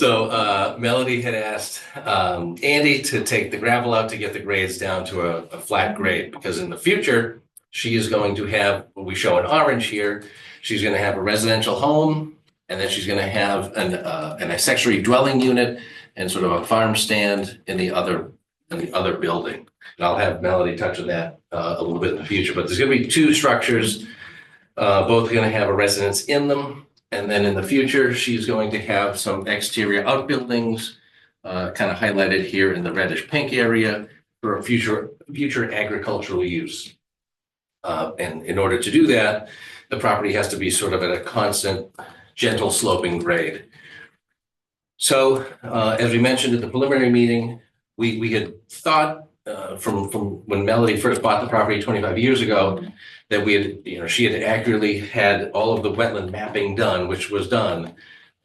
Melody had asked Andy to take the gravel out to get the grades down to a flat grade, because in the future, she is going to have, what we show in orange here, she's going to have a residential home, and then she's going to have an accessory dwelling unit and sort of a farm stand in the other building. And I'll have Melody touch on that a little bit in the future, but there's going to be two structures, both going to have a residence in them. And then in the future, she's going to have some exterior outbuildings, kind of highlighted here in the reddish pink area for a future agricultural use. And in order to do that, the property has to be sort of at a constant, gentle sloping grade. So as we mentioned at the preliminary meeting, we had thought from when Melody first bought the property 25 years ago, that we had, she had accurately had all of the wetland mapping done, which was done.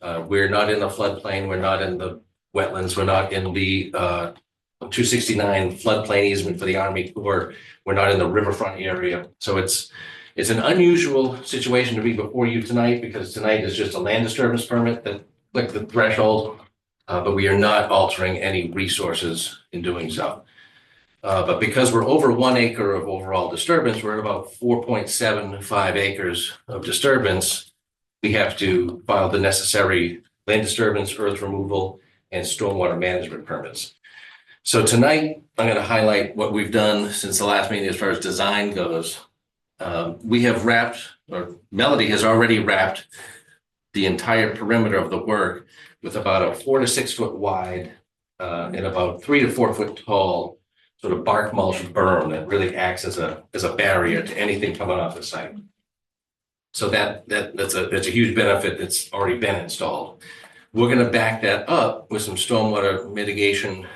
We're not in the floodplain, we're not in the wetlands, we're not in the 269 floodplain easement for the Army Corps, we're not in the riverfront area. So it's an unusual situation to be before you tonight, because tonight is just a land disturbance permit that clicked the threshold, but we are not altering any resources in doing so. But because we're over 1 acre of overall disturbance, we're at about 4.75 acres of disturbance. We have to file the necessary land disturbance, earth removal, and stormwater management permits. So tonight, I'm going to highlight what we've done since the last meeting as far as design goes. We have wrapped, or Melody has already wrapped, the entire perimeter of the work with about a 4 to 6 foot wide and about 3 to 4 foot tall sort of bark mulch berm that really acts as a barrier to anything coming off the site. So that's a huge benefit that's already been installed. We're going to back that up with some stormwater mitigation,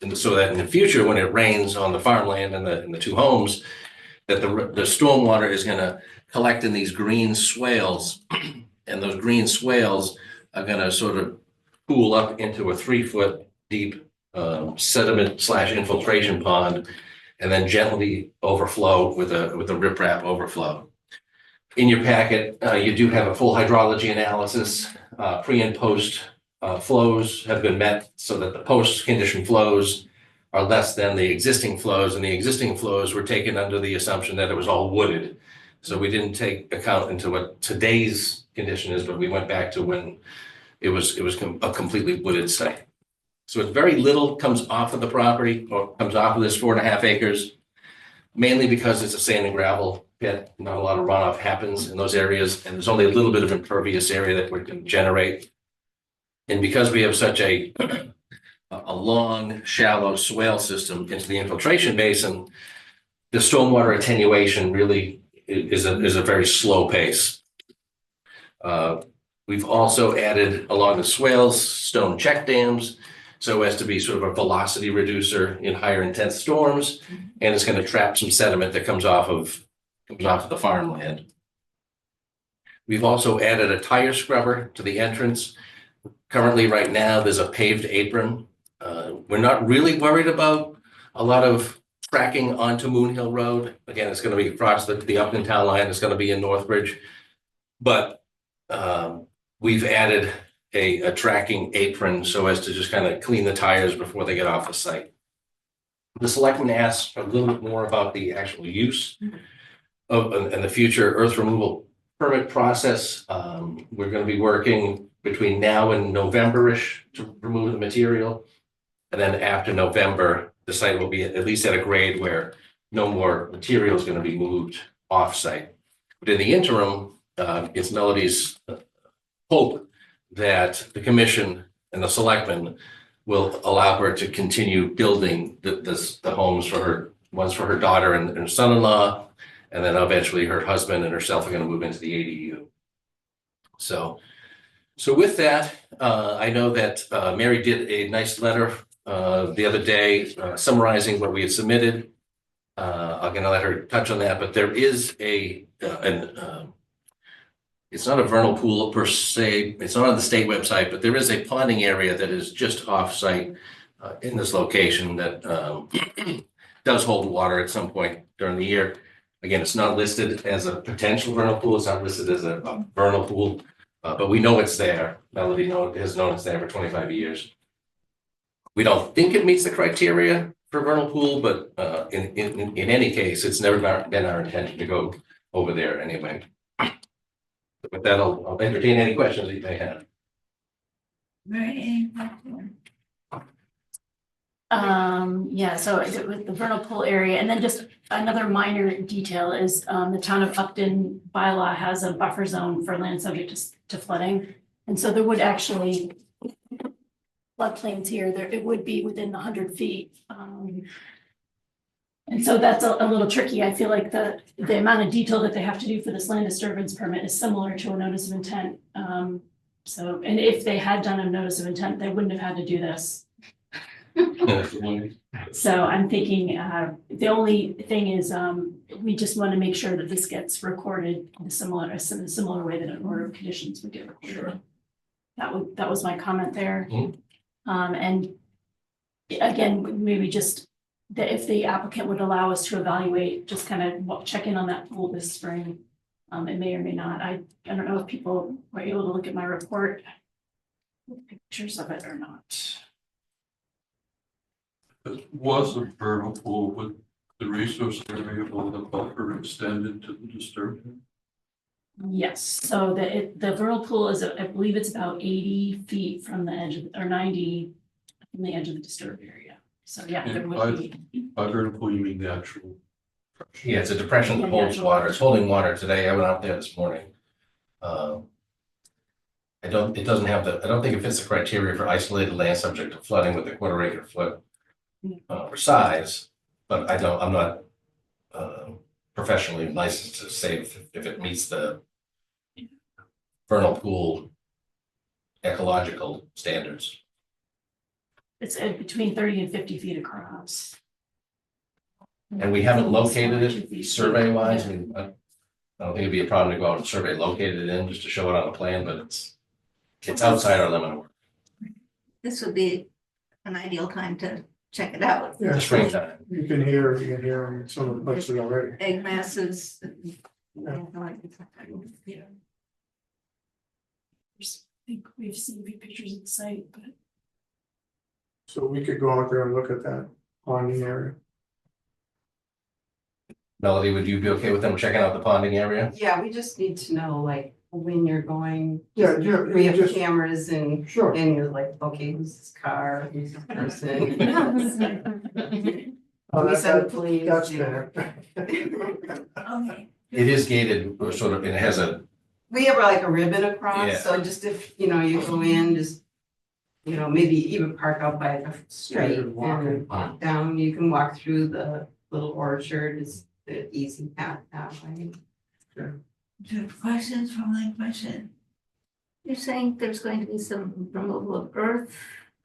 and so that in the future, when it rains on the farmland and the two homes, that the stormwater is going to collect in these green swales, and those green swales are going to sort of pool up into a 3 foot deep sediment / infiltration pond, and then gently overflow with a riprap overflow. In your packet, you do have a full hydrology analysis. Pre and post flows have been met so that the post condition flows are less than the existing flows, and the existing flows were taken under the assumption that it was all wooded. So we didn't take account into what today's condition is, but we went back to when it was a completely wooded site. So it's very little comes off of the property, or comes off of this 4.5 acres, mainly because it's a sand and gravel pit. Not a lot of runoff happens in those areas, and there's only a little bit of impervious area that we can generate. And because we have such a long, shallow swale system into the infiltration basin, the stormwater attenuation really is a very slow pace. We've also added along the swales stone check dams, so as to be sort of a velocity reducer in higher intense storms, and it's going to trap some sediment that comes off of the farmland. We've also added a tire scrubber to the entrance. Currently, right now, there's a paved apron. We're not really worried about a lot of tracking onto Moon Hill Road. Again, it's going to be across the Upton Town line. It's going to be in Northbridge, but we've added a tracking apron so as to just kind of clean the tires before they get off the site. The selectmen asked a little bit more about the actual use of and the future earth removal permit process. We're going to be working between now and November-ish to remove the material. And then after November, the site will be at least at a grade where no more material is going to be moved off-site. But in the interim, it's Melody's hope that the commission and the selectmen will allow her to continue building the homes for her, ones for her daughter and her son-in-law, and then eventually her husband and herself are going to move into the ADU. So with that, I know that Mary did a nice letter the other day summarizing what we had submitted. I'm going to let her touch on that, but there is it's not a vernal pool per se. It's not on the state website, but there is a ponding area that is just off-site in this location that does hold water at some point during the year. Again, it's not listed as a potential vernal pool. It's not listed as a vernal pool, But we know it's there. Melody has known it's there for 25 years. We don't think it meets the criteria for vernal pool, but in any case, it's never been our intention to go over there anyway. With that, I'll entertain any questions that you may have. Yeah, so with the vernal pool area, and then just another minor detail is the town of Upton bylaw has a buffer zone for land subject to flooding. And so there would actually floodplains here, it would be within the 100 feet. And so that's a little tricky. I feel like the amount of detail that they have to do for this land disturbance permit is similar to a notice of intent. So, and if they had done a notice of intent, they wouldn't have had to do this. So I'm thinking, the only thing is, we just want to make sure that this gets recorded in a similar way that an order of conditions would get recorded. Sure. That was my comment there. Mhm. And again, maybe just that if the applicant would allow us to evaluate, just kind of check in on that pool this spring. It may or may not. I don't know if people were able to look at my report, with pictures of it or not. It was a vernal pool with the resource area of the buffer extended to the disturbed. Yes, so the vernal pool is, I believe it's about 80 feet from the edge of, or 90 from the edge of the disturbed area. So yeah, there would be. By vernal pool, you mean the actual. Yeah, it's a depression that Yeah, holds natural water. It's holding water today. I went out there this morning. It doesn't have I don't think it fits the criteria for isolated land subject to flooding with a quarter-acre foot or size, but I'm not professionally licensed to say if it meets the vernal pool ecological standards. It's between 30 and 50 feet across. And we haven't located it 2 feet. survey-wise. I Yeah. mean, I don't think it'd be a problem to go out and survey locate it in just to show it on a plan, but it's outside our limit of work. This would be an ideal time to check it out. Yeah, Springtime. you can hear in some of the places already. Egg masses. I think we've seen a few pictures of the site, but So we could go out there and look at that ponding area. Melody, would you be okay with them checking out the ponding area? Yeah, we just need to know like when you're going. Yeah, We have just, cameras and sure. you're like, okay, who's this car, who's this person? Oh, We send the that- police. That's you know. fair. Okay. It is gated, or sort of, and it has a, We have like a ribbon Yeah. across, so just if, you go in, just, maybe even park out by the street you're walking. and walk down, you can walk through the little orchard, it's the easy path that way. Questions from the question? You're saying there's going to be some removal of earth?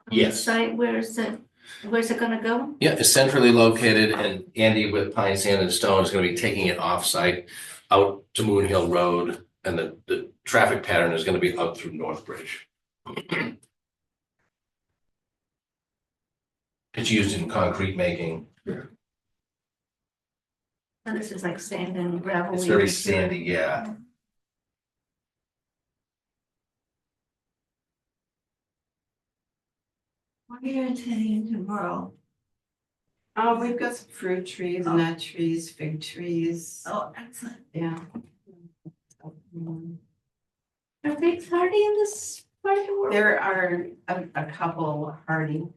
on the Yes. Site, where's it gonna go? yeah, it's centrally located, and Andy with Pine Sand and Stone is gonna be taking it off-site out to Moon Hill Road, and the traffic pattern is gonna be out through Northbridge. It's used in concrete making. And this is like sand and gravel. It's very sandy, yeah. What are you intending to grow? We've got some fruit trees, nut trees, fig trees, Oh, excellent. yeah. Are they hardy in this part of the world? There are a couple hardy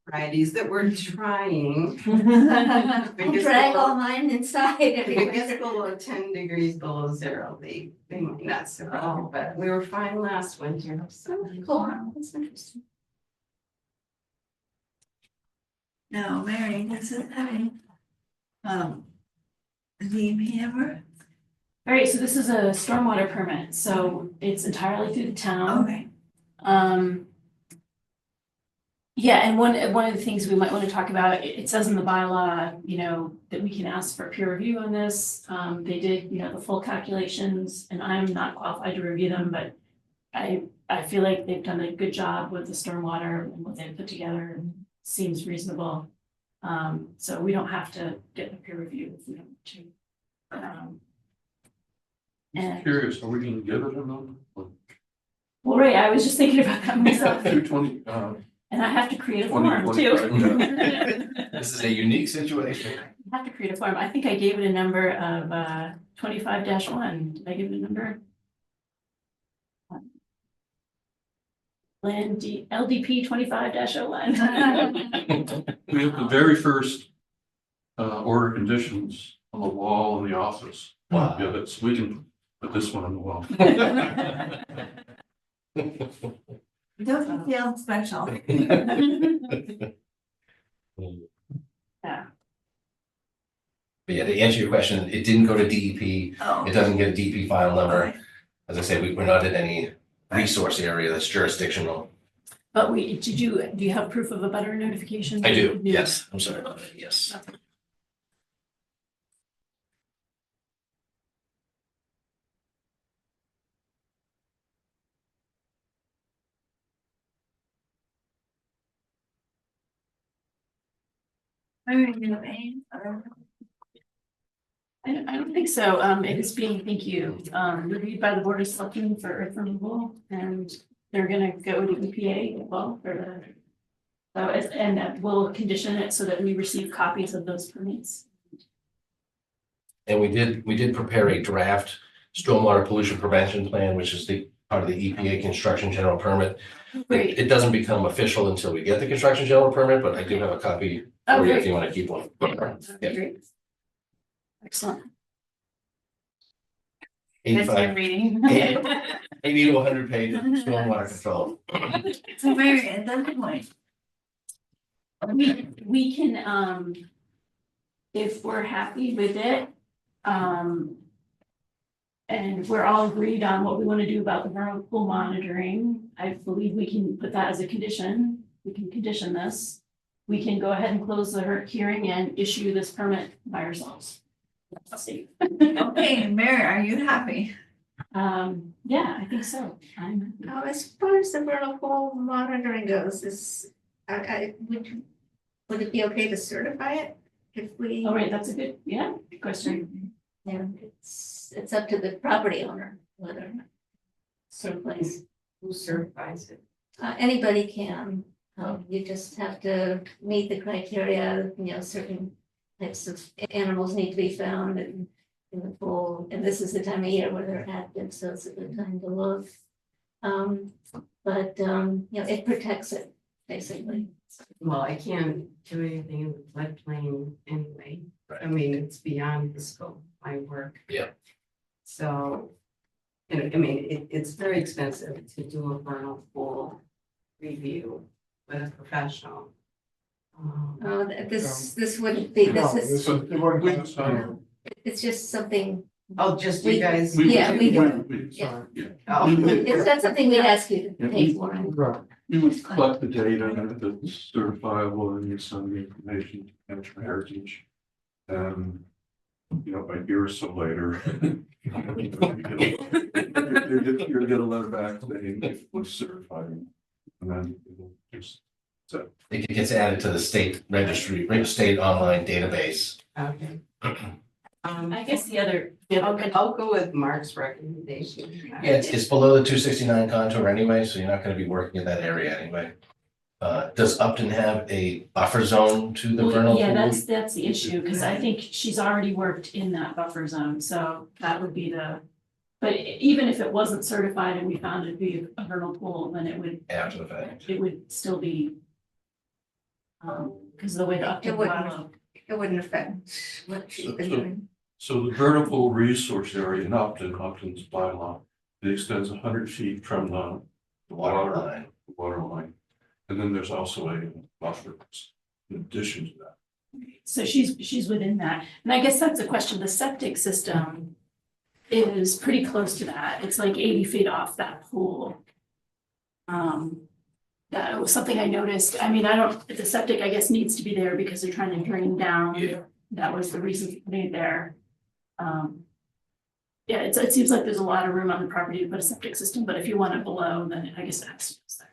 varieties that we're trying. I'll Because drag they'll- all mine inside. If it gets below 10 degrees below zero, they might not survive, but we were fine last winter, so. Cool, that's interesting. No, Mary, this is having, Dean Hammer, all right, so this is a stormwater permit, so it's entirely through the town. okay, Yeah, and one of the things we might want to talk about, it says in the bylaw, that we can ask for peer review on this. They did, the full calculations, and I'm not qualified to review them, but I feel like they've done a good job with the stormwater and what they've put together, seems reasonable. So we don't have to get a peer review if we don't want to. I'm And curious, are we gonna give it a number? Like, Well, right, I was just thinking about that myself, 220, and I have to create a 20, form too. 25, This is a unique situation. I have to create a form. I think I gave it a number of 25-1. Did I give it a number? LDP 25-01. We have the very first order conditions on the wall in the office. Wow. Yeah, that's, we can put this one on the wall. Don't feel special. Yeah. But yeah, to answer your question, it didn't go to DEP. Oh. It doesn't get a DEP file number. Okay. As I say, we're not in any resource area that's jurisdictional. But do you have proof of a butter notification? I do, yes. I'm sorry about that, yes. Mary, you have any other? I don't think so. It is being, thank you, reviewed by the Board of Selectmen for earth removal, and they're gonna go to EPA as well for the. So, and that will condition it so that we receive copies of those permits. And we did prepare a draft stormwater pollution prevention plan, which is the part of the EPA construction general permit. Great. It doesn't become official until we get the construction general permit, but I do have a copy Oh, for you if great. you want to keep one. Yeah. Great. Excellent. 85, reading. 80 to 100 pages of stormwater control. So Mary, at that point, We can, if we're happy with it, and we're all agreed on what we want to do about the vernal pool monitoring, I believe we can put that as a condition. We can condition this. We can go ahead and close the hearing and issue this permit by ourselves. Let's see. okay, Mary, are you happy? Yeah, I think so. Now, as far as the vernal pool monitoring goes, would it be okay to certify it if we? Oh, right, that's a good question. Yeah, it's up to the property owner whether someplace, Who certifies it? anybody can. You just have to meet the criteria, certain types of animals need to be found in the pool. And this is the time of year where they're active, so it's a good time to look. It protects it, basically. Well, I can't do anything in the floodplain anyway. Right. I mean, it's beyond the scope of my work. Yeah. So, it's very expensive to do a vernal pool review with a professional. This wouldn't be, No, this is, it wouldn't cost us. it's just something, Oh, just We- you guys. Yeah, we do. Sorry. Oh. it's not something we'd ask you to pay for. Right. We would collect the data that's certifiable and send the information to National Heritage. A year or so later. You'll get a letter back saying it was certified. And then it'll just, It gets added to the state registry, state online database. Okay. I guess the other. I'll go with Mark's recommendation. Yeah, it's below the 269 contour anyway, so you're not gonna be working in that area anyway. Does Upton have a buffer zone to the Well, vernal yeah, pool? that's the issue, because I think she's already worked in that buffer zone, so that would be but even if it wasn't certified and we found it to be a vernal pool, then After the fact. it would still be. Because of the way the Upton It wouldn't. bylaw. It wouldn't affect what she's been doing. so the vernal pool resource area in Upton's bylaw, it extends 100 feet from the Water line. water line. And then there's also a buffer in addition to that. So she's within that, and I guess that's a question, the septic system is pretty close to that, it's like 80 feet off that pool. That was something I noticed, the septic, I guess, needs to be there because they're trying to drain down. Yeah. That was the reason for putting it there. Yeah, it seems like there's a lot of room on the property to put a septic system, but if you want it below, then I guess that's there.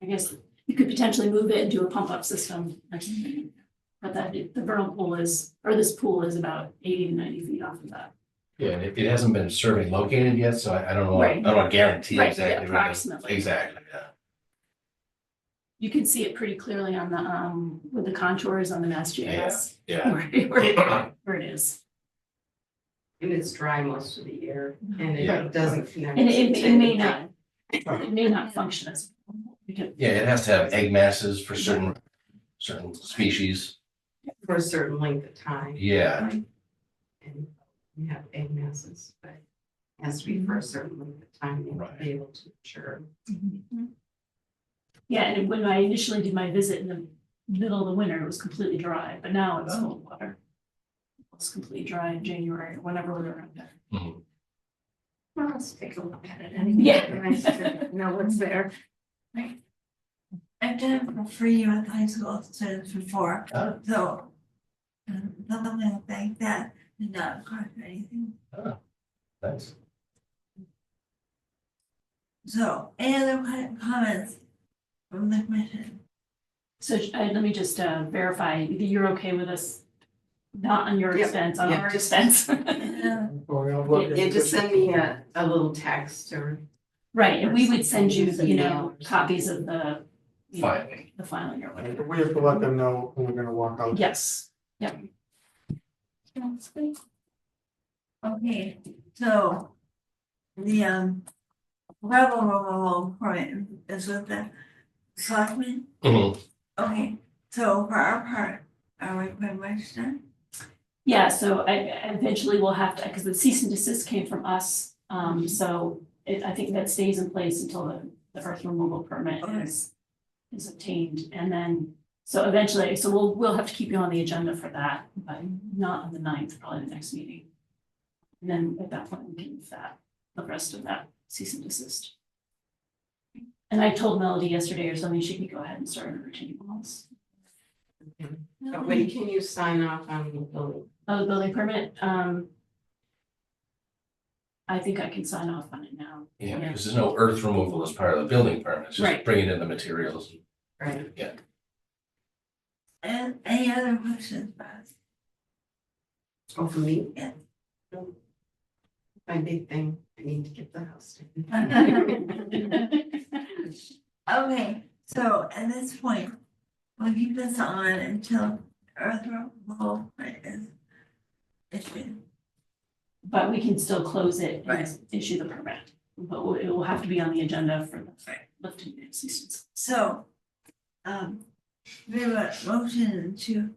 I guess you could potentially move it and do a pump up system or something. But the vernal pool this pool is about 80 to 90 feet off of that. Yeah, it hasn't been survey located yet, so I don't know, I Right. don't want to guarantee Right, exactly. where the- approximately. Exactly, yeah. You can see it pretty clearly on the, with the contours on the Mass GIS. Yeah. Where it is. And it's dry most of the year and Yeah. it doesn't connect. And it may to- not, it may not function as. Because, Yeah, it has to have egg masses for certain species. For a certain length of time. Yeah, And we have egg masses, but it has to be for a certain length of time to Right. be able to mature. yeah, and when I initially did my visit in the middle of the winter, it was completely dry, but now it's full of water. It's completely dry in January, or whenever we're around there. Mhm. Well, let's take a look at it anyway. Yeah. Nice to know what's there. I've done it for free with high school students before, Oh. so. Something like that did not cost anything. Nice. So, any other comments from the commission? So let me just verify, that you're okay with us, not on your Yep, expense, on yep. our expense. Well, look Yeah, into just this. send me a little text or. Right, and we would send you, Some you mail know, or copies of the. you know, Filing. The filing or whatever. We have to let them know when we're gonna walk out. Yes, Okay, so. The rebel removal permit is with the selectmen, Mhm. okay, so for our part, are we pretty much done? yeah, so I eventually will have to, because the cease and desist came from us, so I think that stays in place until the earth removal permit is obtained, and then, so eventually, so we'll have to keep you on the agenda for that, but not on the 9th, probably the next meeting. And then at that point, we can move that, the rest of that cease and desist. And I told Melody yesterday or something, she could go ahead and start her retaining walls. But when can you sign off on the building? Oh, the building permit, I think I can sign off on it now. Yeah, because there's no earth removal as part of the building permit, it's just Right. bringing in the materials. Right. And any other questions, Buzz? Oh, for me? Yeah. My big thing, I need to get the house taken. Okay, so at this point, we'll keep this on until earth removal is issued. But we can still close it Right. and issue the permit, but it will have to be on the agenda for the lifting the ceases. So, we have a motion to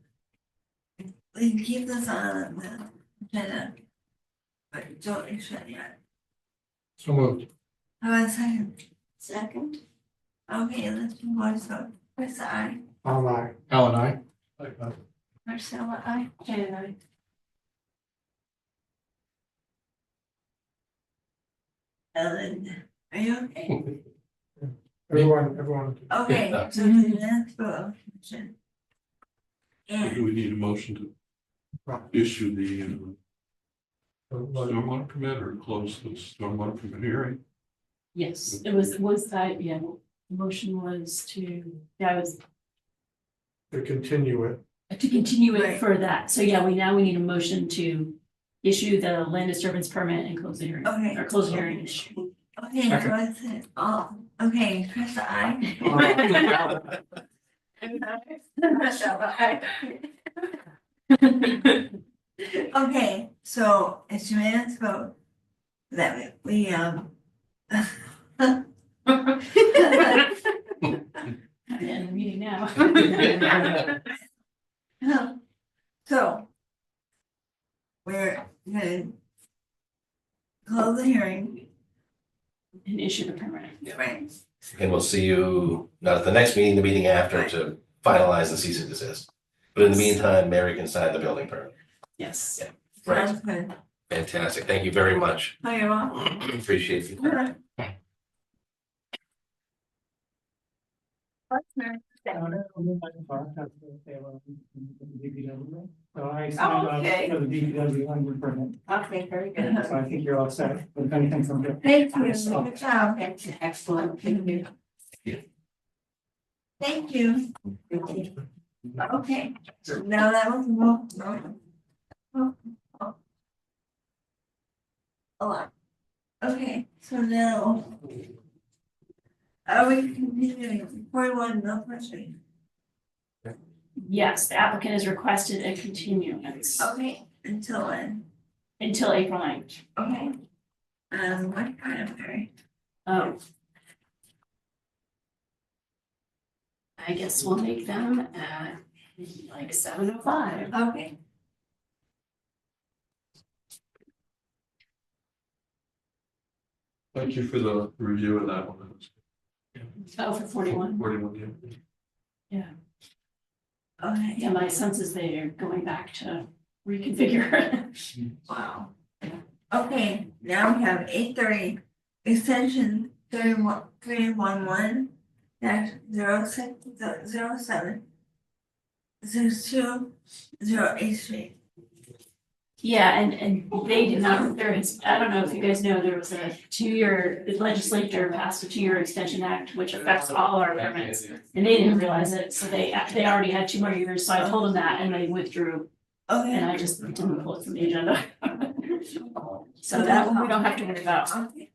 we can keep this on the agenda, but don't issue it yet. So moved. How about a second? Second, Okay, let's move on, so, Chris, I, Aye. Alan, aye. Marcella, I. And Ellen, are you okay? Everyone. Okay, Yeah. so the minutes for commission. Do And, we need a motion to issue the stormwater permit or close the stormwater permit hearing? yes, it was that, yeah, the motion was to, yeah, it was To continue it. to continue it Right. for that. So yeah, we need a motion to issue the land disturbance permit and close the hearing, Okay. or close the hearing. okay, so I said, oh, okay, Chris, I. Marcella, I. Okay, so it's unanimous vote that we And the meeting now. So. We're gonna. Close the hearing, And issue the permit. right, And we'll see you, not at the next meeting, the meeting after to finalize the cease and desist. But in the meantime, Mary can sign the building permit. Yes. Yeah. Right, sounds good, fantastic, thank you very much, oh, you're welcome. appreciate you. So I signed off Okay. for the DPW under permit, Okay, very good. so I think you're all set, if anything from here. Thank you, good job, Excellent, thank you. thank you, okay, now that was a vote. a lot. Okay, so now. Are we continuing 41 Milford Street? Yes, the applicant has requested a continuance Okay, until when? until April 9th. Okay. What kind of period? Oh. I guess we'll make them at like 7:05. Okay. Thank you for the review of that one. Oh, for 41. 41, yeah. Okay. Yeah, my sense is they are going back to reconfigure. Wow. Okay, now we have 830 extension 311 dash 0607 0208 Street. Yeah, and they did not, there is, I don't know if you guys know, there was a 2-year, the legislature passed a 2-year extension act, which affects all our permits. And they didn't realize it, so they already had 2 more years, so I told them that and they withdrew, and Okay. I just didn't pull it from the agenda. So that one we don't have to worry about. Okay.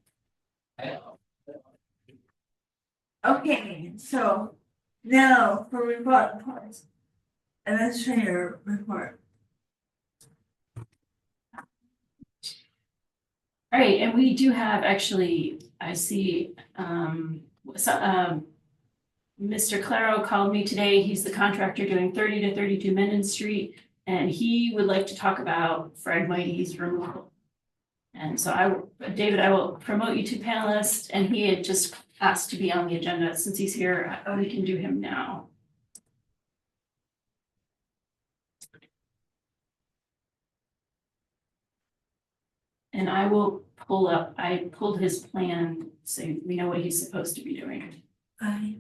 Okay, so now for reports. Administrator report. All right, and we do have actually, I see, Mr. Claro called me today. He's the contractor doing 30 to 32 Mendon Street. And he would like to talk about Phragmites removal. And so David, I will promote you to panelist, and he had just asked to be on the agenda. Since he's here, we can do him now. And I will I pulled his plan, so we know what he's supposed to be doing. I.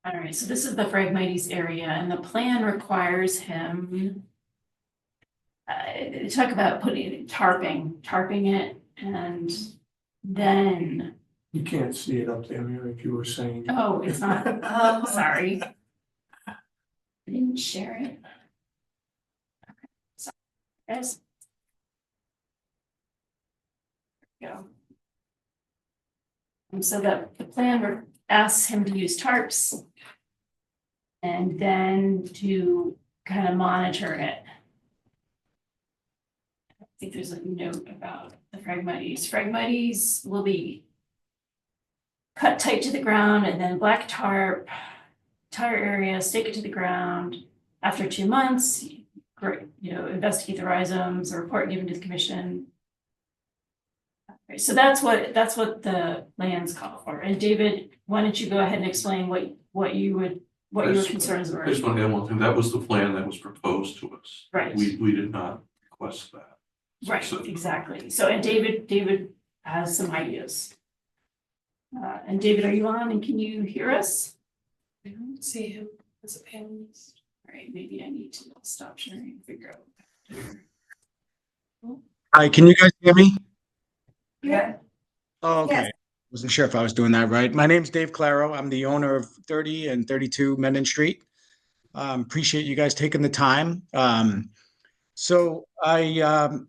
All right, so this is the Phragmites area, and the plan requires him. Talk about tarping it, and then, You can't see it up there, Mary, if you were saying. oh, it's not, oh, sorry. I didn't share it. Okay, sorry, guys. There we go. And so the plan asks him to use tarps and then to kind of monitor it. I think there's a note about the Phragmites. Phragmites will be cut tight to the ground and then black tarp, entire area, stake it to the ground. After 2 months, investigate the rhizomes, a report given to the commission. So that's what the plans call for. And David, why don't you go ahead and explain what your concerns were? I just want to add one thing. That was the plan that was proposed to us. Right. We did not request that. Right, exactly. So, and David has some ideas. And David, are you on and can you hear us? I don't see him as a panelist. All right, maybe I need to stop sharing and figure out. Hi, can you guys hear me? Yeah. Oh, okay. Yes. Wasn't sure if I was doing that right. My name's Dave Claro. I'm the owner of 30 and 32 Mendon Street. Appreciate you guys taking the time. So I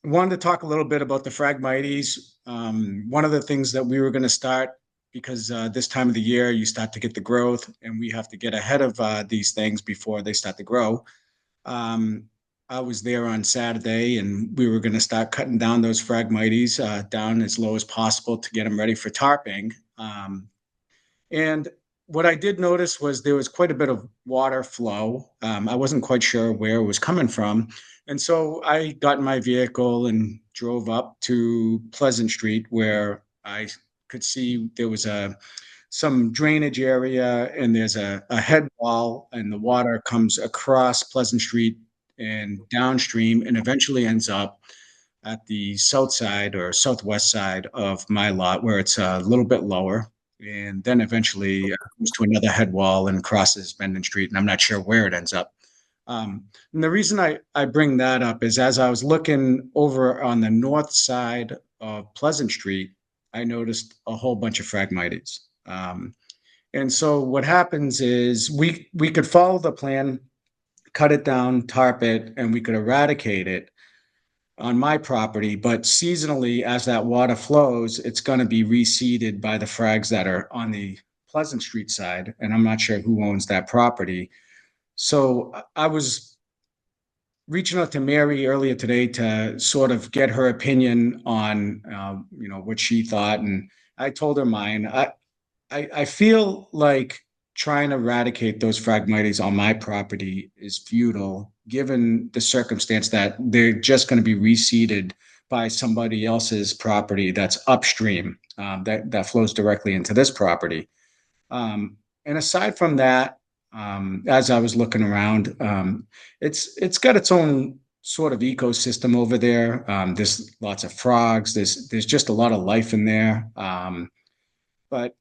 wanted to talk a little bit about the Phragmites. One of the things that we were going to start, because this time of the year you start to get the growth and we have to get ahead of these things before they start to grow. I was there on Saturday and we were going to start cutting down those Phragmites down as low as possible to get them ready for tarping. And what I did notice was there was quite a bit of water flow. I wasn't quite sure where it was coming from. And so I got in my vehicle and drove up to Pleasant Street where I could see there was some drainage area and there's a head wall and the water comes across Pleasant Street and downstream and eventually ends up at the south side or southwest side of my lot where it's a little bit lower. And then eventually comes to another head wall and crosses Mendon Street. And I'm not sure where it ends up. And the reason I bring that up is as I was looking over on the north side of Pleasant Street, I noticed a whole bunch of Phragmites. And so what happens is we could follow the plan, cut it down, tarp it, and we could eradicate it on my property. But seasonally, as that water flows, it's going to be reseeded by the frags that are on the Pleasant Street side. And I'm not sure who owns that property. So I was reaching out to Mary earlier today to sort of get her opinion on, what she thought. And I told her mine. I feel like trying to eradicate those Phragmites on my property is futile, given the circumstance that they're just going to be reseeded by somebody else's property that's upstream, that flows directly into this property. And aside from that, as I was looking around, it's got its own sort of ecosystem over there. There's lots of frogs. There's just a lot of life in there. But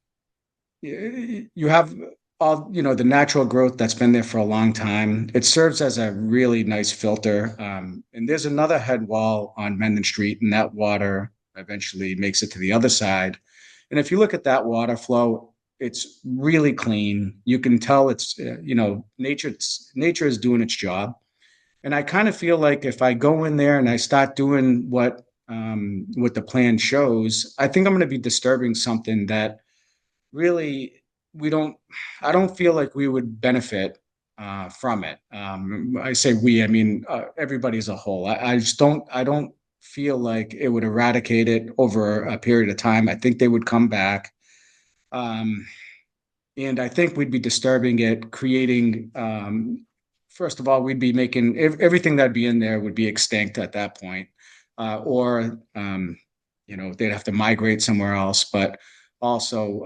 you have all, the natural growth that's been there for a long time. It serves as a really nice filter. And there's another head wall on Mendon Street, and that water eventually makes it to the other side. And if you look at that water flow, it's really clean. You can tell it's, nature is doing its job. And I kind of feel like if I go in there and I start doing what the plan shows, I think I'm going to be disturbing something that really I don't feel like we would benefit from it. I say we, I mean, everybody as a whole. I don't feel like it would eradicate it over a period of time. I think they would come back. And I think we'd be disturbing it, creating, first of all, we'd be making everything that'd be in there would be extinct at that point. Or they'd have to migrate somewhere else. But also,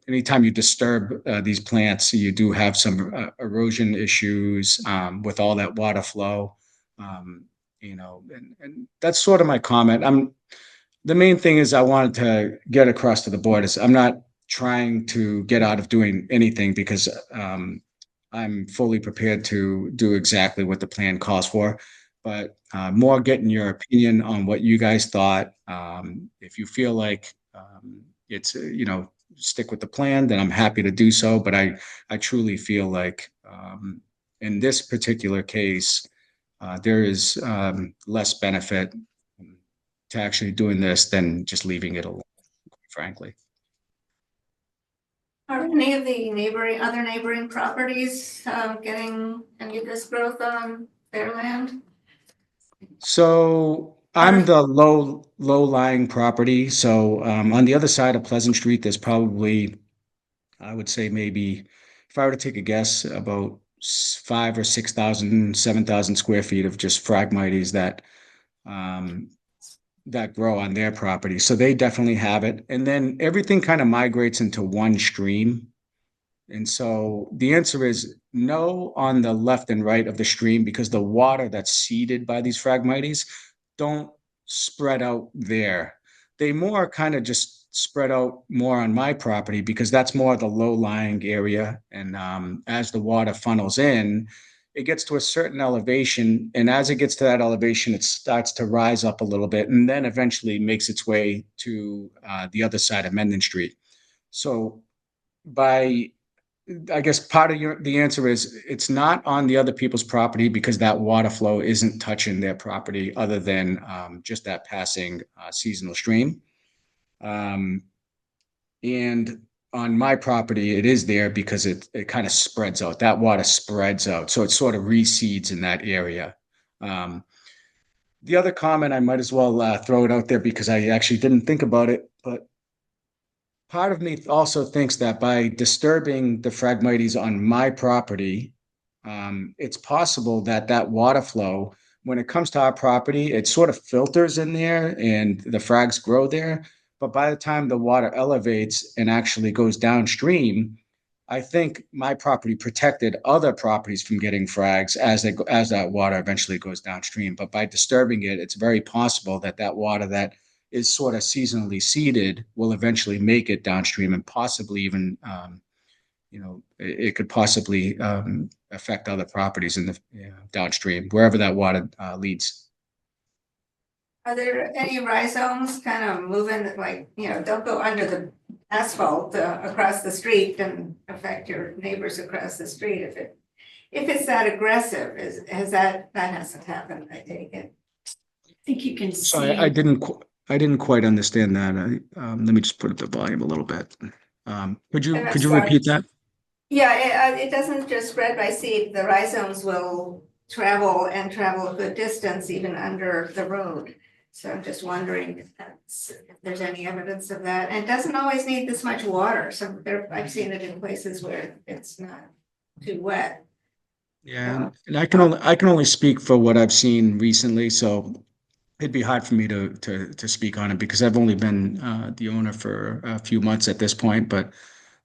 anytime you disturb these plants, you do have some erosion issues with all that water flow. And that's sort of my comment. The main thing is I wanted to get across to the board is I'm not trying to get out of doing anything because I'm fully prepared to do exactly what the plan calls for. But more getting your opinion on what you guys thought. If you feel like it's, stick with the plan, then I'm happy to do so. But I truly feel like in this particular case, there is less benefit to actually doing this than just leaving it alone, frankly. Are any of the other neighboring properties getting any of this growth on their land? So I'm the low-lying property. So on the other side of Pleasant Street, there's probably, I would say maybe, if I were to take a guess, about 5,000 or 6,000, 7,000 square feet of just Phragmites that grow on their property. So they definitely have it. And then everything kind of migrates into one stream. And so the answer is no on the left and right of the stream because the water that's seeded by these Phragmites don't spread out there. They more kind of just spread out more on my property because that's more the low-lying area. And as the water funnels in, it gets to a certain elevation. And as it gets to that elevation, it starts to rise up a little bit and then eventually makes its way to the other side of Mendon Street. So I guess part of the answer is it's not on the other people's property because that water flow isn't touching their property other than just that passing seasonal stream. And on my property, it is there because it kind of spreads out. That water spreads out. So it sort of reseeds in that area. The other comment, I might as well throw it out there because I actually didn't think about it, but part of me also thinks that by disturbing the Phragmites on my property, it's possible that water flow, when it comes to our property, it sort of filters in there and the frags grow there. But by the time the water elevates and actually goes downstream, I think my property protected other properties from getting frags as that water eventually goes downstream. But by disturbing it, it's very possible that water that is sort of seasonally seeded will eventually make it downstream and possibly even, it could possibly affect other properties in the downstream, wherever that water leads. Are there any rhizomes kind of moving, like, don't go under the asphalt across the street and affect your neighbors across the street if it's that aggressive, that hasn't happened, I take it. I think you can So see. I didn't quite understand that. Let me just put up the volume a little bit. Could you sorry. repeat that? Yeah, it doesn't just spread by seed, the rhizomes will travel a good distance even under the road. So I'm just wondering if there's any evidence of that, and it doesn't always need this much water, I've seen it in places where it's not too wet. Yeah, and I can only speak for what I've seen recently, so it'd be hard for me to speak on it because I've only been the owner for a few months at this point. But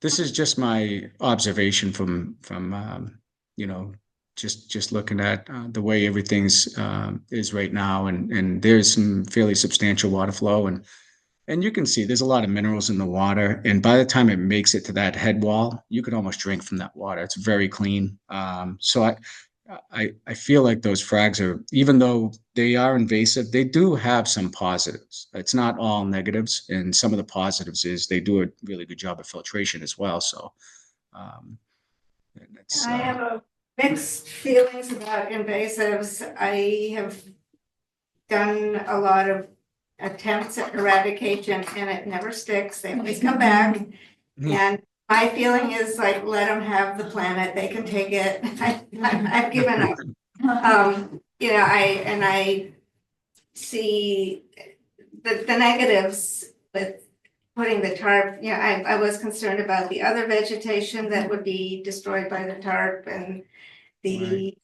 this is just my observation from just looking at the way everything's is right now, and there's some fairly substantial water flow, and you can see there's a lot of minerals in the water, and by the time it makes it to that head wall, you could almost drink from that water. It's very clean. So I feel like those frags are, even though they are invasive, they do have some positives. It's not all negatives, and some of the positives is they do a really good job of filtration as well. So it's, I have a mixed feelings about invasives. I have done a lot of attempts at eradication and it never sticks. They always come back. And my feeling is like, let them have the planet. They can take it. I've given up. I see the negatives with putting the tarp. I was concerned about the other vegetation that would be destroyed by the tarp and the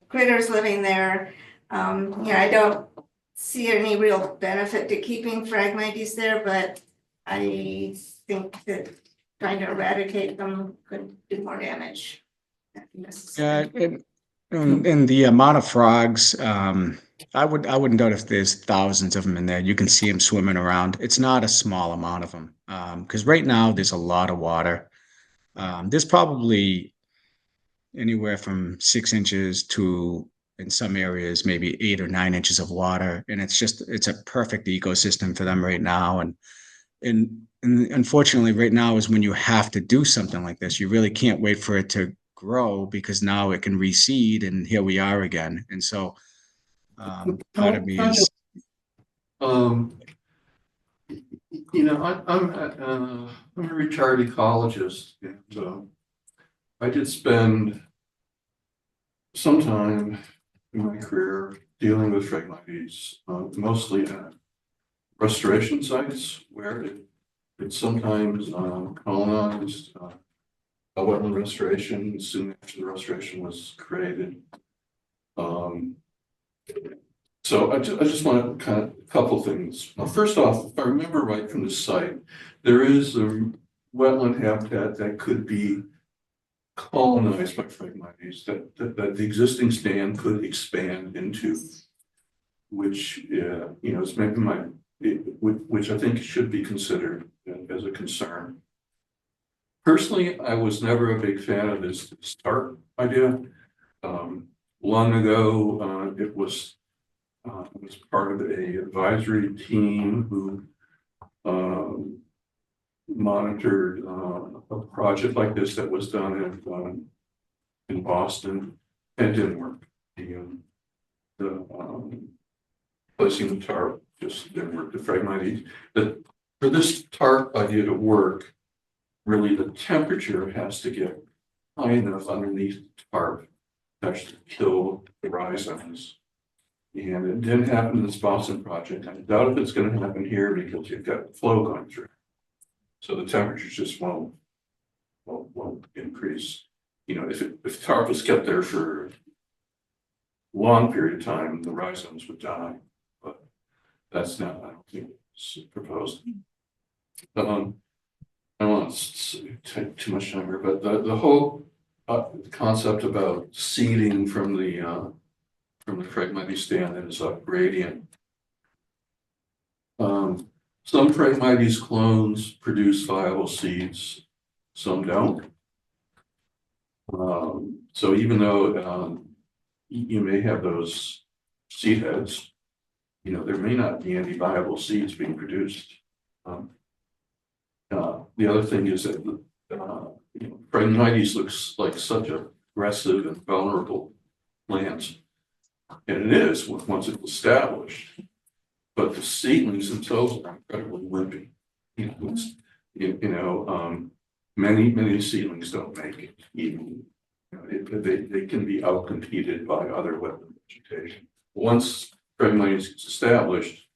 critters living there. I don't see any real benefit to keeping Phragmites there, but I think that trying to eradicate them could do more damage than necessary. and the amount of frogs, I wouldn't doubt if there's thousands of them in there. You can see them swimming around. It's not a small amount of them, because right now there's a lot of water. There's probably anywhere from 6 inches to, in some areas, maybe 8 or 9 inches of water, and it's a perfect ecosystem for them right now. And unfortunately, right now is when you have to do something like this. You really can't wait for it to grow because now it can reseed, and here we are again. And so, part of me is, I'm a retired ecologist, and I did spend some time in my career dealing with Phragmites, mostly at restoration sites where it sometimes colonized a wetland restoration soon after the restoration was created. So I just want to kind of a couple things. Well, first off, if I remember right from the site, there is a wetland habitat that could be colonized by Phragmites that the existing stand could expand into, which is maybe which I think should be considered as a concern. Personally, I was never a big fan of this tarp idea. Long ago, it was part of a advisory team who monitored a project like this that was done in Boston, and didn't work. The placing the tarp just didn't work. The Phragmites, but for this tarp idea to work, really the temperature has to get high enough underneath the tarp to actually kill the rhizomes. And it didn't happen in this Boston project. I doubt if it's going to happen here because you've got flow going through. So the temperatures just won't increase. If tarp was kept there for a long period of time, the rhizomes would die. But that's not, I don't think it's proposed. I don't want to take too much time here, but the whole concept about seeding from the Phragmites stand that is up gradient. Some Phragmites clones produce viable seeds, some don't. So even though, you may have those seed heads, you know, there may not be any viable seeds being produced. The other thing is that, you know, Phragmites looks like such a aggressive and vulnerable plant. And it is, once it's established. But the seedlings themselves are incredibly wimpy. Many seedlings don't make it even. They can be outcompeted by other wetland vegetation. Once Phragmites is established,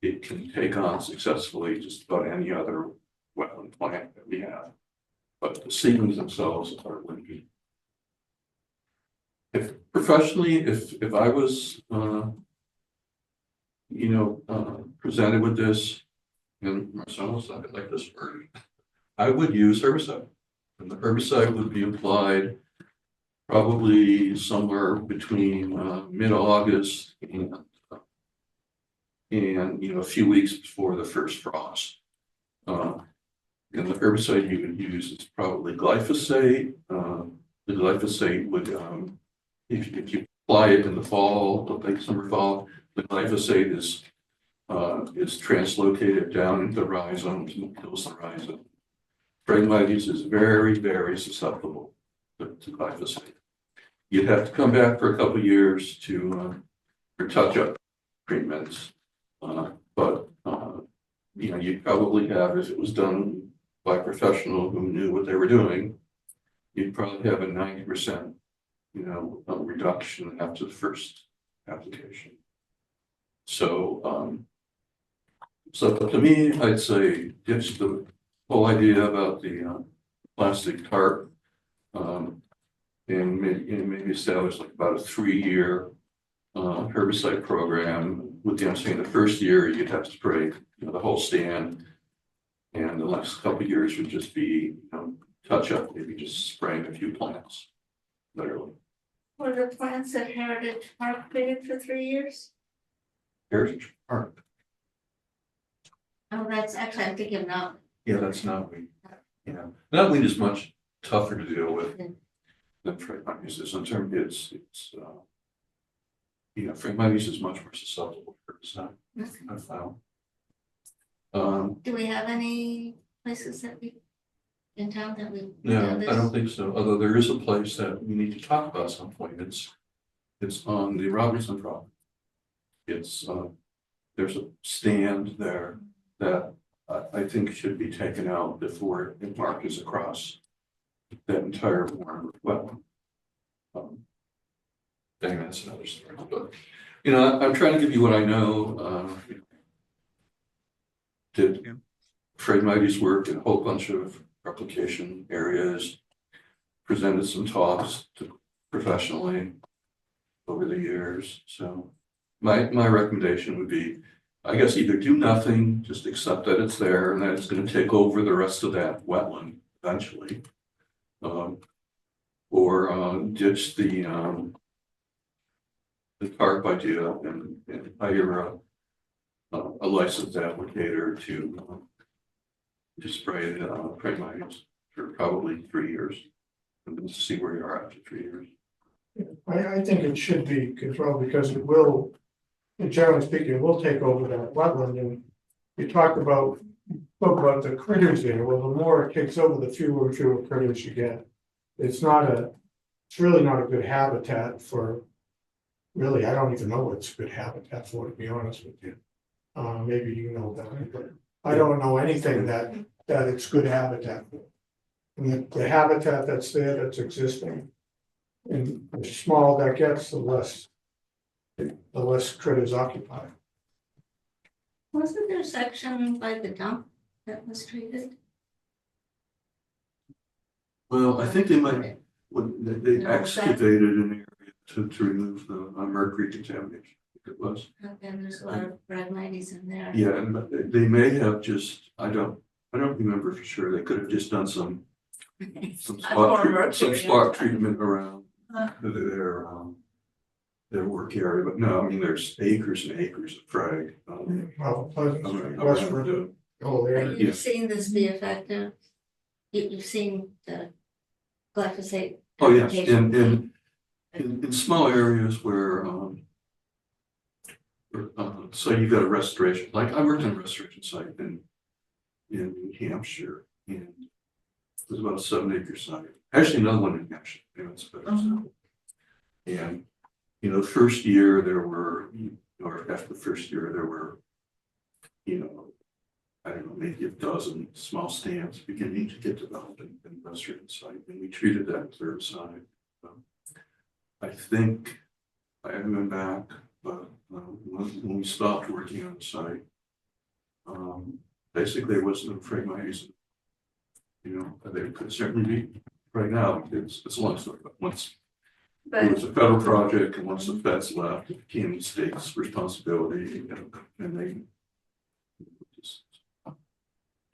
it can take on successfully just about any other wetland plant that we have. But the seedlings themselves are wimpy. If I was, presented with this, and Marcellus, I would like this word, I would use herbicide. And the herbicide would be applied probably somewhere between mid-August and a few weeks before the first frost. And the herbicide you would use is probably glyphosate. The glyphosate would, if you apply it in the fall, late summer, fall, the glyphosate is translocated down into the rhizomes and kills the rhizome. Phragmites is very, very susceptible to glyphosate. You'd have to come back for a couple of years for touch-up treatments, but you'd probably have, if it was done by a professional who knew what they were doing, you'd probably have a 90%, reduction after the first application. So to me, I'd say ditch the whole idea about the plastic tarp, and maybe establish like about a 3-year herbicide program. With I'm saying the first year you'd have to spray the whole stand, and the next couple of years would just be touch up, maybe just spraying a few plants, literally. Were the plants at Heritage Park treated for 3 years? Heritage Park. Oh, that's actually, I'm thinking of now. Yeah, that's knotweed. Knotweed is much tougher to deal with than Phragmites. In terms, it's Phragmites is much more susceptible to herbicide. I found. Do we have any places in town that we? No, I don't think so. Although there is a place that we need to talk about at some point. It's on the Robertson property. There's a stand there that I think should be taken out before it marches across that entire warm wetland. Dang, that's another story. But I'm trying to give you what I know. Did Phragmites work in a whole bunch of replication areas, presented some talks professionally over the years. So my recommendation would be, I guess, either do nothing, just accept that it's there and that it's going to take over the rest of that wetland eventually, or ditch the tarp idea and hire a licensed applicator to spray the Phragmites for probably 3 years, and then see where you are after 3 years. I think it should be controlled because it will, generally speaking, it will take over that wetland. And you spoke about the critters there. Well, the more it takes over, the fewer and fewer critters you get. It's really not a good habitat for, really, I don't even know what it's good habitat for, to be honest with you. Maybe you know that, but I don't know anything that it's good habitat for. And the habitat that's there, that's existing, and the smaller that gets, the less critters occupy. Wasn't there a section by the dump that was treated? Well, I think they might, they No, excavated an area to remove the mercury contamination. It was. And there's a lot of Phragmites in there. Yeah, and they may have just, I don't remember for sure. They could have just done some spot treatment around their work area, but no, I mean, there's acres and acres of frag. Well, Pleasant, around Westford, whole area. You've seen this be effective? You've seen the glyphosate Oh, yes, application. in small areas where, so you've got a restoration, like I worked on a restoration site in New Hampshire, and it was about a 7 acre site. Actually, another one in New Hampshire, you know, it's better. And, you know, the first year there were, or after the first year, there were, you know, I don't know, maybe a dozen small stands beginning to get developed in the restoration site, and we treated that as herbicide. I think I haven't been back, but when we stopped working on the site, basically there was no Phragmites. You know, they could certainly be right now. It's a long story, but once it was a federal project, and once the feds left, it became the state's responsibility, and they just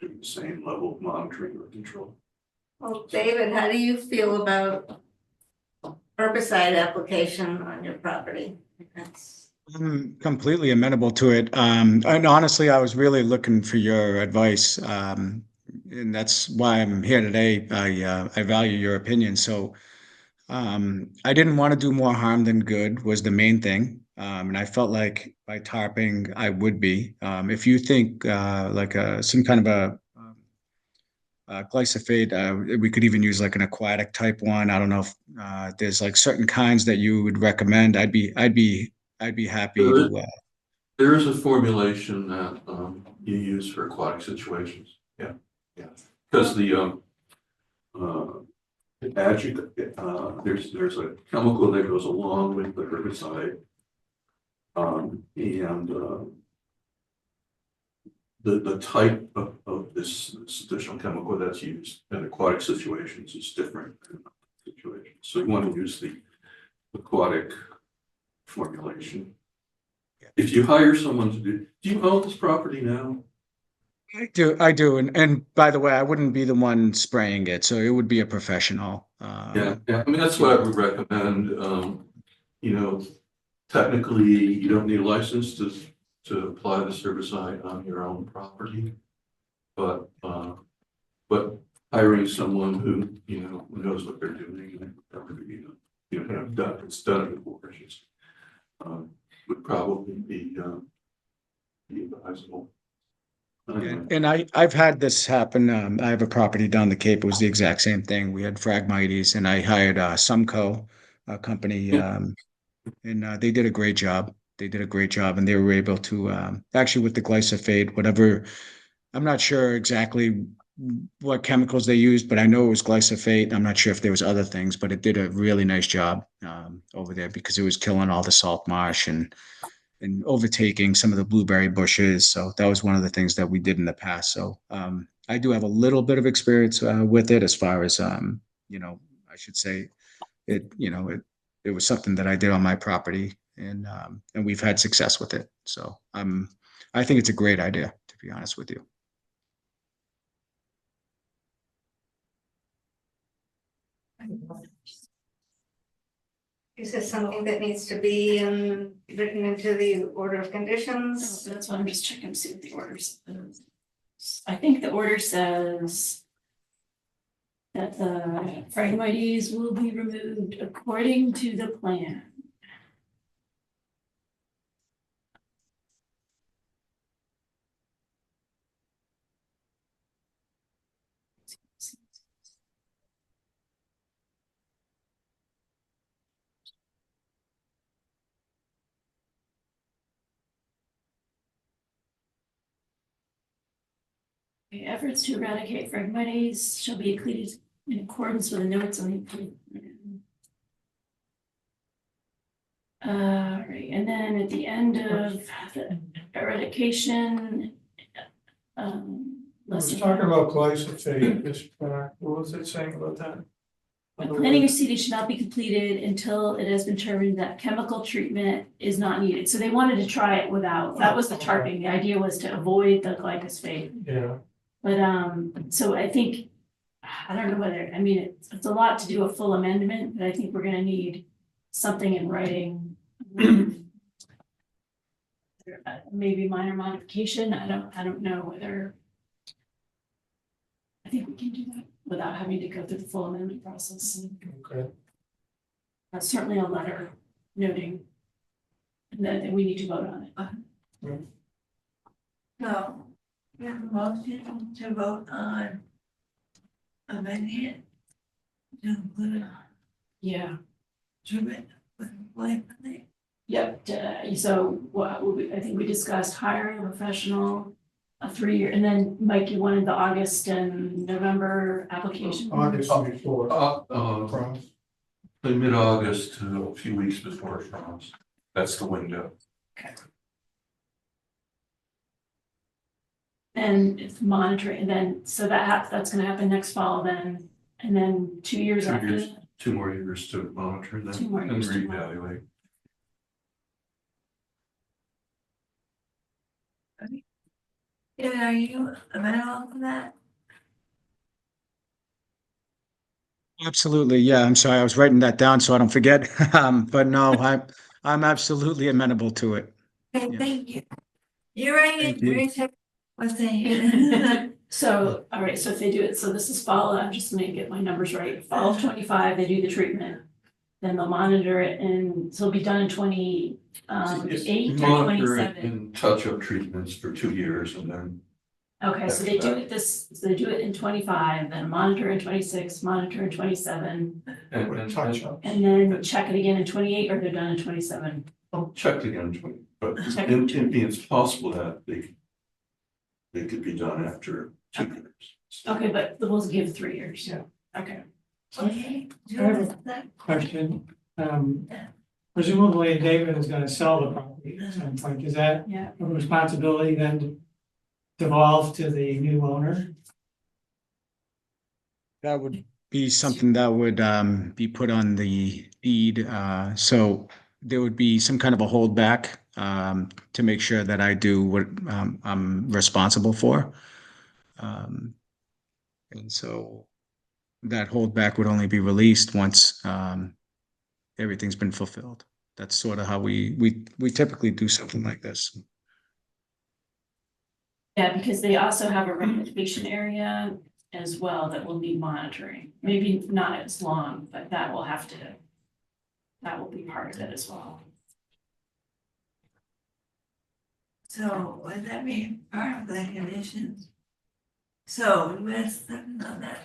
do the same level of monitoring or control. Well, David, how do you feel about herbicide application on your property? That's, I'm completely amenable to it. And honestly, I was really looking for your advice. And that's why I'm here today. I value your opinion. So I didn't want to do more harm than good was the main thing. And I felt like by tarping, I would be. If you think like some kind of a glyphosate, we could even use like an aquatic type one. I don't know if there's like certain kinds that you would recommend. I'd be happy to. There is a formulation that you use for aquatic situations. Yeah, yeah. Because the there's a chemical that goes along with the herbicide, and the type of this additional chemical that's used in aquatic situations is different than other situations. So you want to use the aquatic formulation. If you hire someone to do you own this property now? I do. And by the way, I wouldn't be the one spraying it, so it would be a professional. Yeah, I mean, that's what I would recommend. You know, technically, you don't need a license to apply this herbicide on your own property. But hiring someone who, you know, who knows what they're doing, and you know, have done, it's done it before, just, would probably be advisable. And I've had this happen. I have a property down the Cape. It was the exact same thing. We had Phragmites, and I hired Sumco, a company, and they did a great job. They did a great job, and they were able to actually with the glyphosate, whatever. I'm not sure exactly what chemicals they used, but I know it was glyphosate. I'm not sure if there was other things, but it did a really nice job over there because it was killing all the salt marsh and overtaking some of the blueberry bushes. So that was one of the things that we did in the past. So I do have a little bit of experience with it as far as, you know, I should say it, you know, it was something that I did on my property and we've had success with it. So I think it's a great idea, to be honest with you. is this something that needs to be written into the order of conditions? So that's why I'm just checking to see what the order says. I think the order says that the Phragmites will be removed according to the plan. Okay, efforts to eradicate Phragmites shall be completed in accordance with the notes on the plan. Right, and then at the end of the eradication, Let's talk about glyphosate, what was it saying about that? the planning of CD should not be completed until it has been determined that chemical treatment is not needed. So they wanted to try it without, that was the tarping. The idea was to avoid the glyphosate. Yeah, But so I think, I don't know whether, I mean, it's a lot to do a full amendment, but I think we're gonna need something in writing. Maybe minor modification, I don't know whether. I think we can do that. without having to go through the full amendment process. Okay. That's certainly a letter noting that we need to vote on it. So, we have a motion to vote on amending it to include Yeah. treatment with blank. Yep, so I think we discussed hiring a professional, a 3-year, and then Mike, you wanted the August and November application. August before. Frost. Say mid-August to a few weeks before frost. That's the window. And it's monitoring, and then, so that's gonna happen next fall then, and then 2 years 2 after years. that. 2 more years to monitor them 2 more and years to monitor. reevaluate. David, are you amenable to that? Absolutely. Yeah, I'm sorry. I was writing that down so I don't forget. But no, I'm absolutely amenable to it. Okay, Yeah. thank you. You're right, Thank you. great, what's saying. So, all right, so if they do it, so this is fall, I'm just gonna get my numbers right, fall of 25, they do the treatment. Then they'll monitor it, and so it'll be done in 28 or Monitor it 27. and touch-up treatments for 2 years and then. Okay, so they do it so they do it in 25, then monitor in 26, monitor in 27, And Touch up. and then check it again in 28, or they're done in 27. I'll check again, but Check. it's possible that they could be done after 2 years. Okay, but we'll give 3 years. Yeah. Okay. Okay. I have a question. Presumably David is gonna sell the property at some point. Is that Yeah. a responsibility then to devolve to the new owner? That would be something that would be put on the deed. So there would be some kind of a holdback to make sure that I do what I'm responsible for. And so that holdback would only be released once everything's been fulfilled. That's sort of how we typically do something like this. Yeah, because they also have a recreation area as well that will need monitoring. Maybe not as long, but that will be part of it as well. So would that be part of the conditions? So we're starting on that.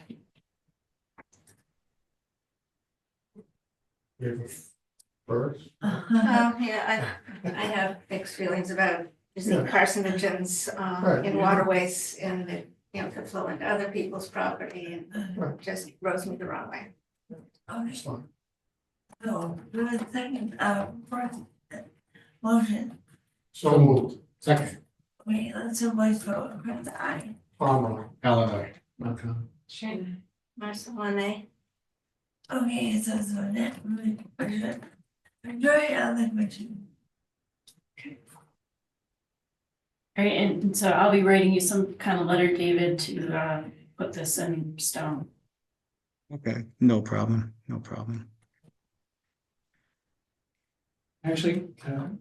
First. Yeah, I have mixed feelings about using Yeah. carcinogens Right, in yeah. waterways and that, could flow into other people's property and Right. just rubs me the wrong way. Okay, It's fine. so do a second, first motion. So moved. Second. Wait, let's a voice vote, press aye. Palmer. Eleanor. Okay. Sure. Marissa, Monet, Okay, so that, majority of the question. All right, and so I'll be writing you some kind of letter, David, to put this in stone. Okay, no problem, no problem. Actually,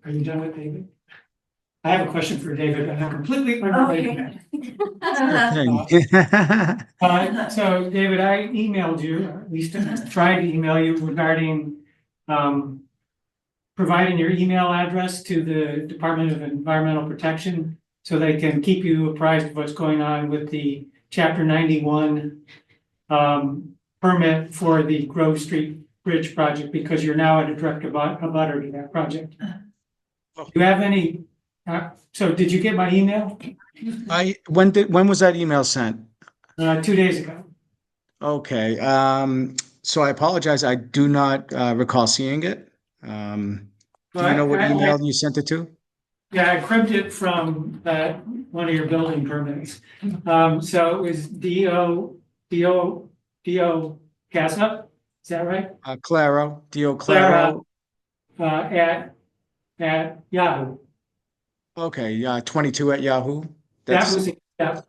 are you done with David? I have a question for David, and I'm completely unrelated. Okay. So David, I emailed you, or at least tried to email you regarding providing your email address to the Department of Environmental Protection so they can keep you apprised of what's going on with the Chapter 91 permit for the Grove Street Bridge project, because you're now at a direct abutter to that project. Do you have any, so did you get my email? When was that email sent? 2 days ago. Okay, so I apologize, I do not recall seeing it. Do you know what email you sent it to? Yeah, I cribbed it from one of your building permits. So it was D.O. Casa, is that right? Claro, Dio Claro. At Yahoo. Okay, 22 at Yahoo. That That's was, yeah,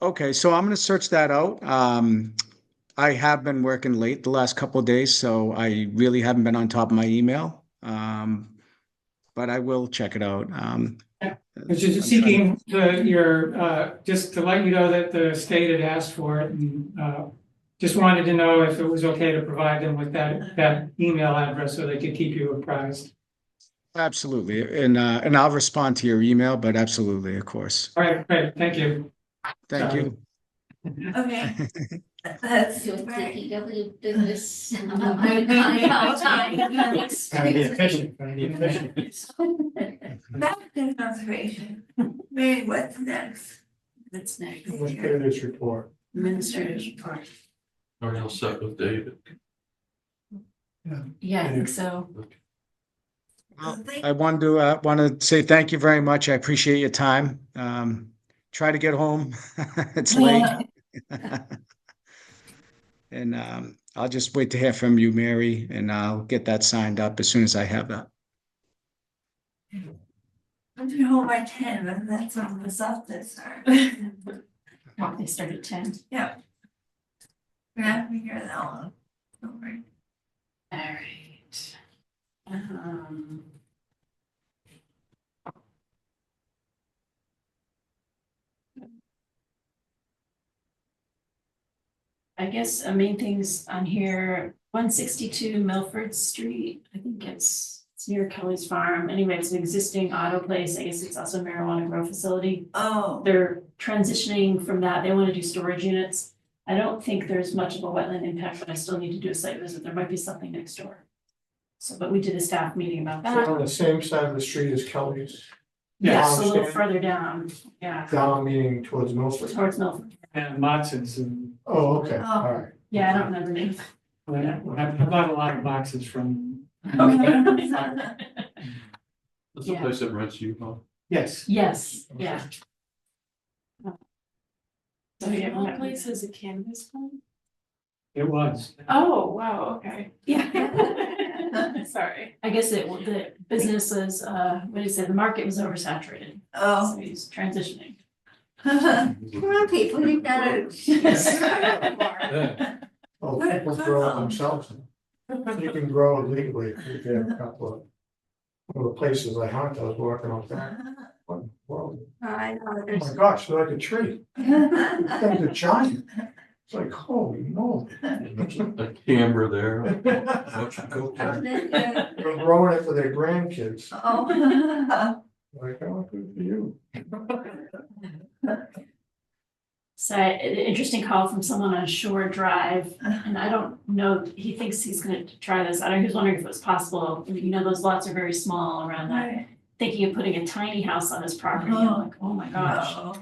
okay. So I'm gonna search that out. I have been working late the last couple of days, so I really haven't been on top of my email. But I will check it out. which is seeking your, just to let you know that the state had asked for it and Just wanted to know if it was okay to provide them with that email address so they could keep you apprised. Absolutely. And I'll respond to your email, but absolutely, of course. All right, great, thank you. Thank Sorry. you. Okay, that's Your right. DPW business. Gotta be efficient, gotta be efficient. Back to conservation. Mary, what's next? That's next. Administrator's report. Administrator's report. Are you all set with David? Yeah, I think so. Well, I want to say thank you very much. I appreciate your time. Try to get home. It's late. And I'll just wait to hear from you, Mary, and I'll get that signed up as soon as I have that. I'm doing home by 10, but that's on the softest start. Well, they start at 10. Yeah. We're gonna have to figure that one. Don't worry. All right. I guess main things on here, 162 Milford Street, I think it's near Kelly's Farm. Anyway, it's an existing auto place. I guess it's also a marijuana grow facility. Oh, They're transitioning from that. They want to do storage units. I don't think there's much of a wetland impact, but I still need to do a site visit. There might be something next door. So, but we did a staff meeting about So that. on the same side of the street as Kelly's, Yes, a little Downstairs? further down, yeah, down meaning towards Milford. towards Milford. And Motson's and Oh, okay, Oh. all right. Yeah, I don't know the name. I bought a lot of boxes from. That's the Yeah. place that rents you, huh? Yes, Yes, yeah. So yeah, All that place. places a cannabis farm? it was. Oh, wow, okay. Yeah. Sorry. I guess the business is, what do you say, the market was oversaturated, oh. so he's transitioning. Come on, people, you gotta. Oh, people grow it themselves. You can grow it legally, if you have a couple of. One of the places I hunt, I was working on that. Well, I know, oh there's. my gosh, they're like a tree, they're giant. It's like, holy moly. There's a camera there. They're What you go growing it for their grandkids, Oh. like, oh, good for you. So an interesting call from someone on Shore Drive, and I don't know, he thinks he's gonna try this. I don't, he was wondering if it was possible, you know, those lots are very small around that. Right. Thinking of putting a tiny house on his property, I'm like, oh my gosh. Oh.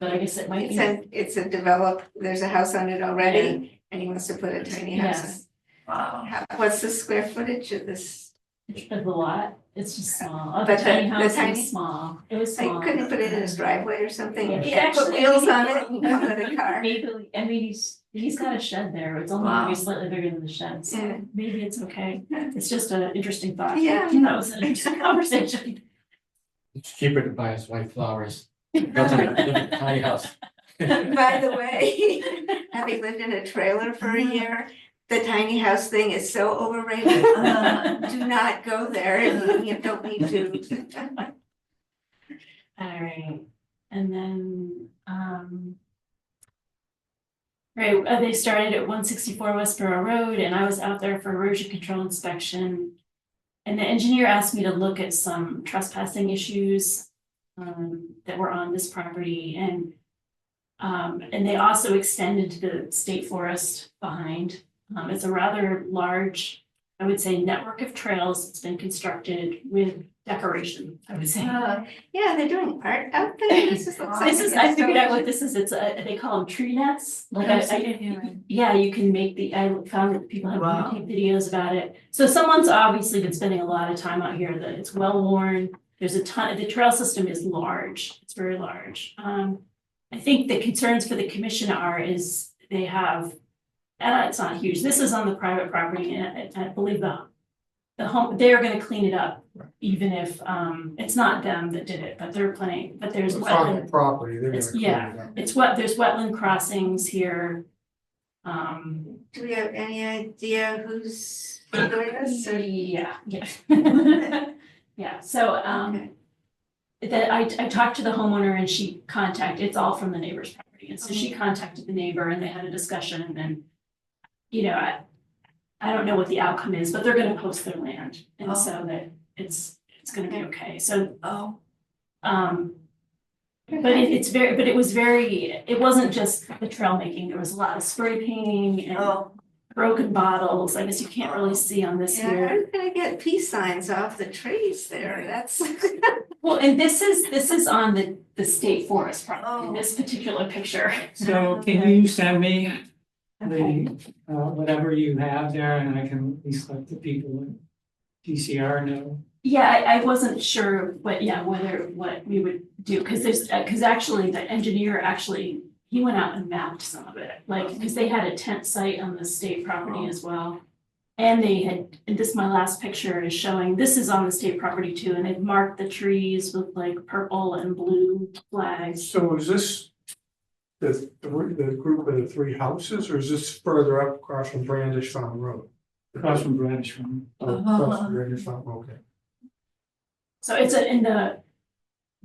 But I guess it might be. It's a develop, there's a house on it already, and he wants to put a tiny house on. Yes, Wow. What's the square footage of this? of the lot, it's just small. Oh, the But the- tiny the house tiny- is small. It was Like, small. couldn't you put it in his driveway or something? Yeah, Put actually- wheels on it and come with a car. Maybe, I mean, he's got a shed there. It's only Wow. maybe slightly bigger than the shed, so Yeah. maybe it's okay. It's just an interesting thought. Yeah. That was an interesting conversation. It's cheaper to buy us white flowers. Go to the tiny house. By the way, having lived in a trailer for a year, the tiny house thing is so overrated. Do not go there and you don't need to. All right, and then, right, they started at 164 Westboro Road, and I was out there for erosion control inspection. And the engineer asked me to look at some trespassing issues that were on this property, and they also extended to the state forest behind. It's a rather large, I would say, network of trails that's been constructed with decoration, I would say. Yeah, they're doing art out there. This is. This is, I figured out what this is, they call them tree nets, like yeah, you can make I found that people have Wow. YouTube videos about it. So someone's obviously been spending a lot of time out here, that it's well worn, there's a ton, the trail system is large, it's very large. I think the concerns for the commission is they have, it's not huge, this is on the private property, and I believe the home, they're gonna clean it up, even if, it's not them that did it, but they're planning, but there's It's on wetland. the property, they're gonna It's- clean yeah. it up. It's what, there's wetland crossings here. Do we have any idea who's doing this? or- Yeah, yeah. Yeah, so, Okay. I talked to the homeowner and it's all from the neighbor's property. property. And so she contacted the neighbor and they had a discussion and then, you know, I don't know what the outcome is, but they're gonna post their land. And so that it's gonna be okay. So, Oh, but it was very, it wasn't just the trail making. There was a lot of spray painting and oh, broken bottles. I guess you can't really see on this Yeah, here. how can I get peace signs off the trees there? That's. Well, and this is on the state forest property, this particular picture. So can you send me the, whatever you have there and I can at least let the people at DCR know? Yeah, I wasn't sure what we would do, because actually the engineer he went out and mapped some of it, like, because they had a tent site on the state property as well. And and this, my last picture is showing, this is on the state property too, and they've marked the trees with like purple and blue flags. So is this the group of the 3 houses, or is this further up across from Brandish Farm Road? Across from Brandish Farm. Oh, across from Brandish Farm, okay. So it's in the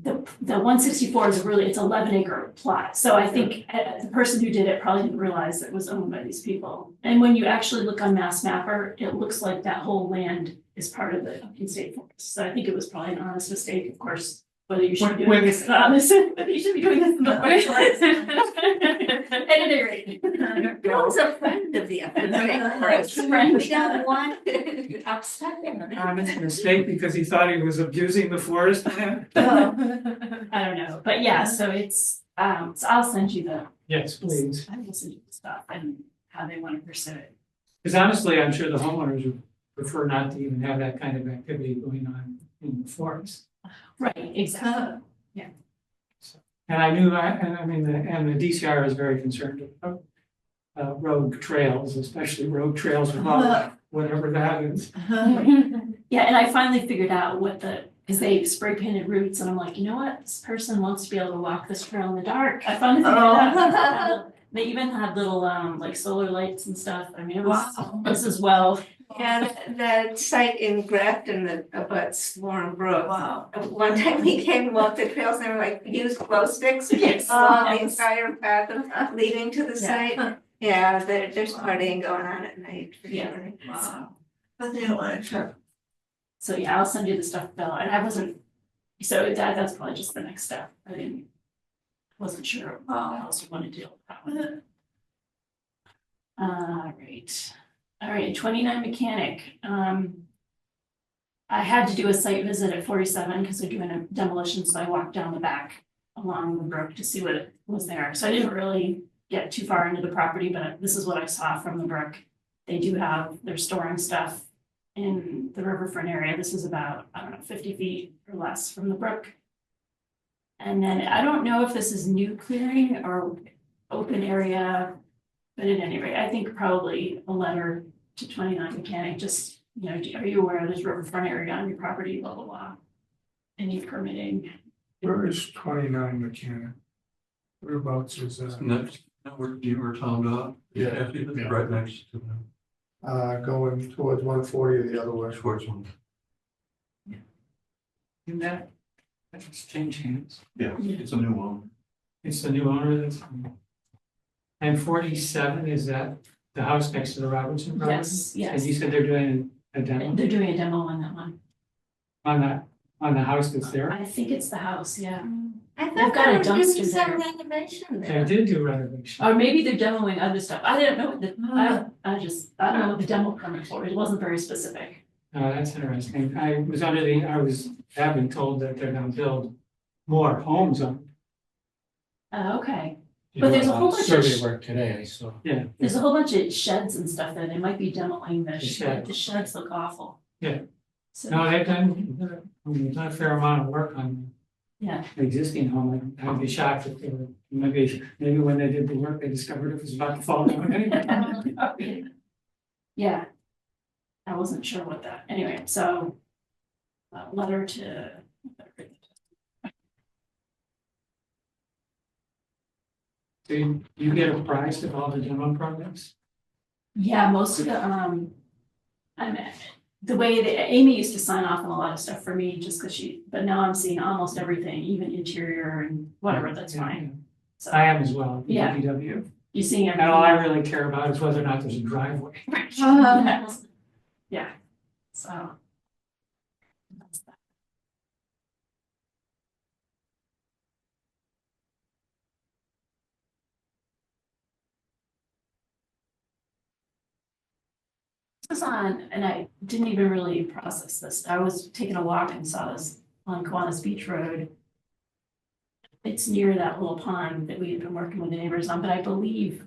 164 is it's 11-acre plot. So I think the person who did it probably didn't realize it was owned by these people. And when you actually look on Mass Mapper, it looks like that whole land is part of the Upton State Forest. So I think it was probably an honest mistake, of course, whether you should be doing this honest, whether you should be doing this in the first place. At any rate. Bill's a friend of the Upton State Forest. We don't want to upset him. Honest mistake because he thought he was abusing the forest. I don't know, but yeah, so it's, so I'll send you Yes, please. I will send you the stuff and how they want to pursue it. Because honestly, I'm sure the homeowners would prefer not to even have that kind of activity going on in the forest. Right, exactly. And I knew, and the DCR is very concerned about road trails, especially road trails with whatever that is. Yeah, and I finally figured out because they spray painted roots and I'm like, you know what, this person wants to be able to walk this trail in the dark. I finally figured it out. They even had little like solar lights and stuff. I mean, it was, this as well. Yeah, that site in Grafton that abuts Warren Brook. wow. One time we came and walked the trails and they were like, use glow sticks Yes. along the Yes. entire path of leading to the site. Yeah, there's partying going on at night. For Yeah. sure. Wow. But they don't want to trip. So yeah, I'll send you the stuff, Bill. And I wasn't, so that's probably just the next step. Wasn't sure what else you want to do with that one. All right, 29 Mechanic. I had to do a site visit at 47 because they're doing a demolition, so I walked down the back along the brook to see what was there. So I didn't really get too far into the property, but this is what I saw from the brook. They're storing stuff in the riverfront area. This is about, 50 feet or less from the brook. And then I don't know if this is new clearing or open area, but at any rate, I think probably a letter to 29 Mechanic, just, are you aware there's riverfront area on your property, blah, blah, blah. Any permitting. Where is 29 Mechanic? Whereabouts is that? Next, where Tom Dot? Yeah. Right next to them. Going towards 140 or the other way. Towards one. And that's changed hands. Yeah, it's a new one. It's the new owner that's. And 47, is that the house next to the Robinson property? Yes, And yes. you said they're doing a demo They're doing a demo on that one. on the house that's there? I think it's the house, yeah. I They've thought got a they were doing dumpster some there. renovation They there. did do renovation. Or maybe they're demoing other stuff. I don't know I don't know what the demo permit for. It wasn't very specific. That's interesting. I have been told that they're gonna build more homes on. Okay. You But know, there's a whole bunch of Survey work today, I saw. Yeah. There's a whole bunch of sheds and stuff there. They might be demoing the shed. the sheds look awful. Yeah. So, No, they've done a fair amount of work on yeah, the existing home. I'd be shocked if they were, maybe when they did the work, they discovered it was about to fall down anyway. yeah. I wasn't sure what that, anyway, so. Letter to. Do you get apprised of all the demo projects? Yeah, most of the, the way that Amy used to sign off on a lot of stuff for me, just because but now I'm seeing almost everything, even interior and whatever, that's Yeah, fine. So I am as well, the Yeah. DPW. you're seeing And all I everything. really care about is whether or not there's a driveway. Yeah, so. that's that. This was on, and I didn't even really process this. I was taking a walk and saw this on Kiwanis Beach Road. It's near that little pond that we had been working with the neighbors on, but I believe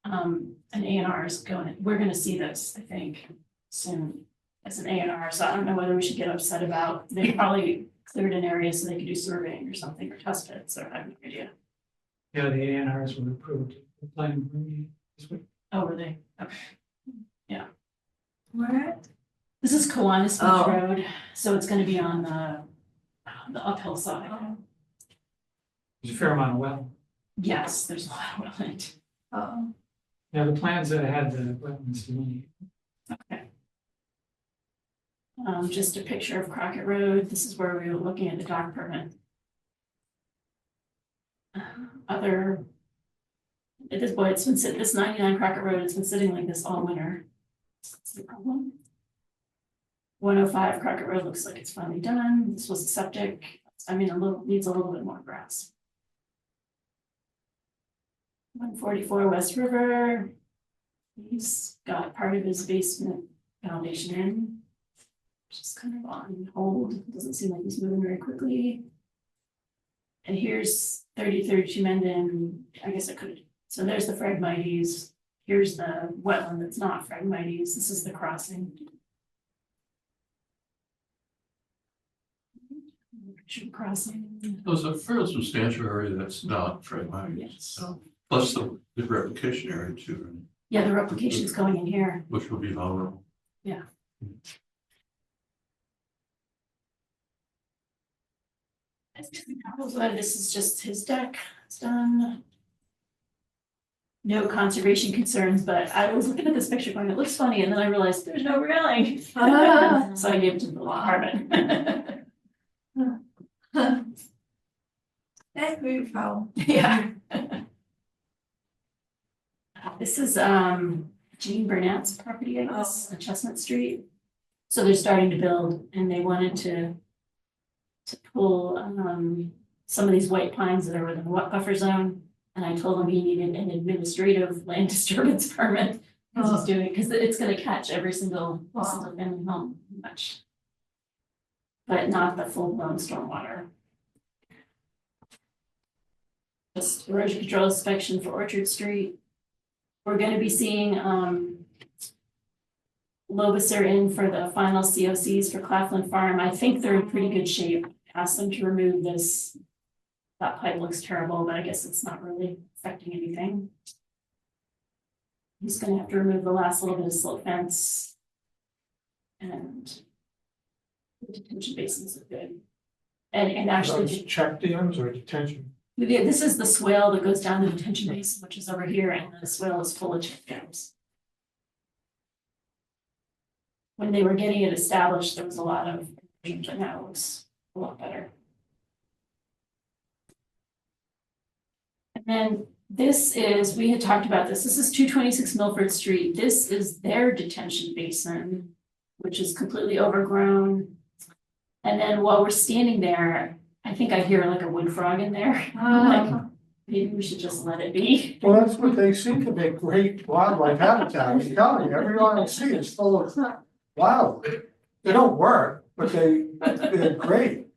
an A&R is going, we're gonna see this, I think, soon as an A&R, so I don't know whether we should get upset about, they probably cleared an area so they could do surveying or something or test pits, or I have no idea. Yeah, the A&Rs were approved. The planning board meeting this week. Oh, were they? Okay. Where? This is Kiwanis Beach Oh. Road, so it's gonna be on the uphill side. There's a fair amount of well. Yes, there's a lot of wetland. Oh, Yeah, the plans that had the wetlands delineated. Okay. Just a picture of Crockett Road. This is where we were looking at the dock permit. Other. At this point, it's been sitting, this 99 Crockett Road, it's been sitting like this all winter. That's the problem. 105 Crockett Road looks like it's finally done. This was a septic. I mean, needs a little bit more grass. 144 West River. He's got part of his basement foundation in. Just kind of on hold. Doesn't seem like he's moving very quickly. And here's 3032 Mendon. I guess I could. So there's the Phragmites. Here's the wetland that's not Phragmites. This is the crossing. Crossing. There's a fairly substantial area that's not fragmented, Yes. so, plus the replication area too, Yeah, the replication is going in here. which will be vulnerable. This is just his deck. It's done. No conservation concerns, but I was looking at this picture going, it looks funny, and then I realized there's no railing. So I gave it to the department. that's very foul. Yeah. This is Jean Burnett's property, I guess, on Chestnut Street. So they're starting to build and they wanted to pull some of these white pines that are within the wet buffer zone. And I told him he needed an administrative land disturbance permit because he's doing, because it's gonna catch every single family home much. But not the full blown stormwater. Just erosion control inspection for Orchard Street. We're gonna be seeing Lobus are in for the final COCs for Claflin Farm. I think they're in pretty good shape. Asked them to remove this. That pipe looks terrible, but I guess it's not really affecting anything. He's gonna have to remove the last little bit of silt fence. And the detention basins are good. And actually, Those check dams or detention? yeah, this is the swale that goes down the detention basin, which is over here, and the swale is full of check dams. When they were getting it established, there was a lot of, but now it looks a lot better. And then this is, we had talked about this is 226 Milford Street. This is their detention basin, which is completely overgrown. And then while we're standing there, I think I hear like a wood frog in there. Like, maybe we should just let it be. Well, that's what they seem to be great wildlife habitat. I'm telling you, everyone I see is full of wild. They don't work, but they're great.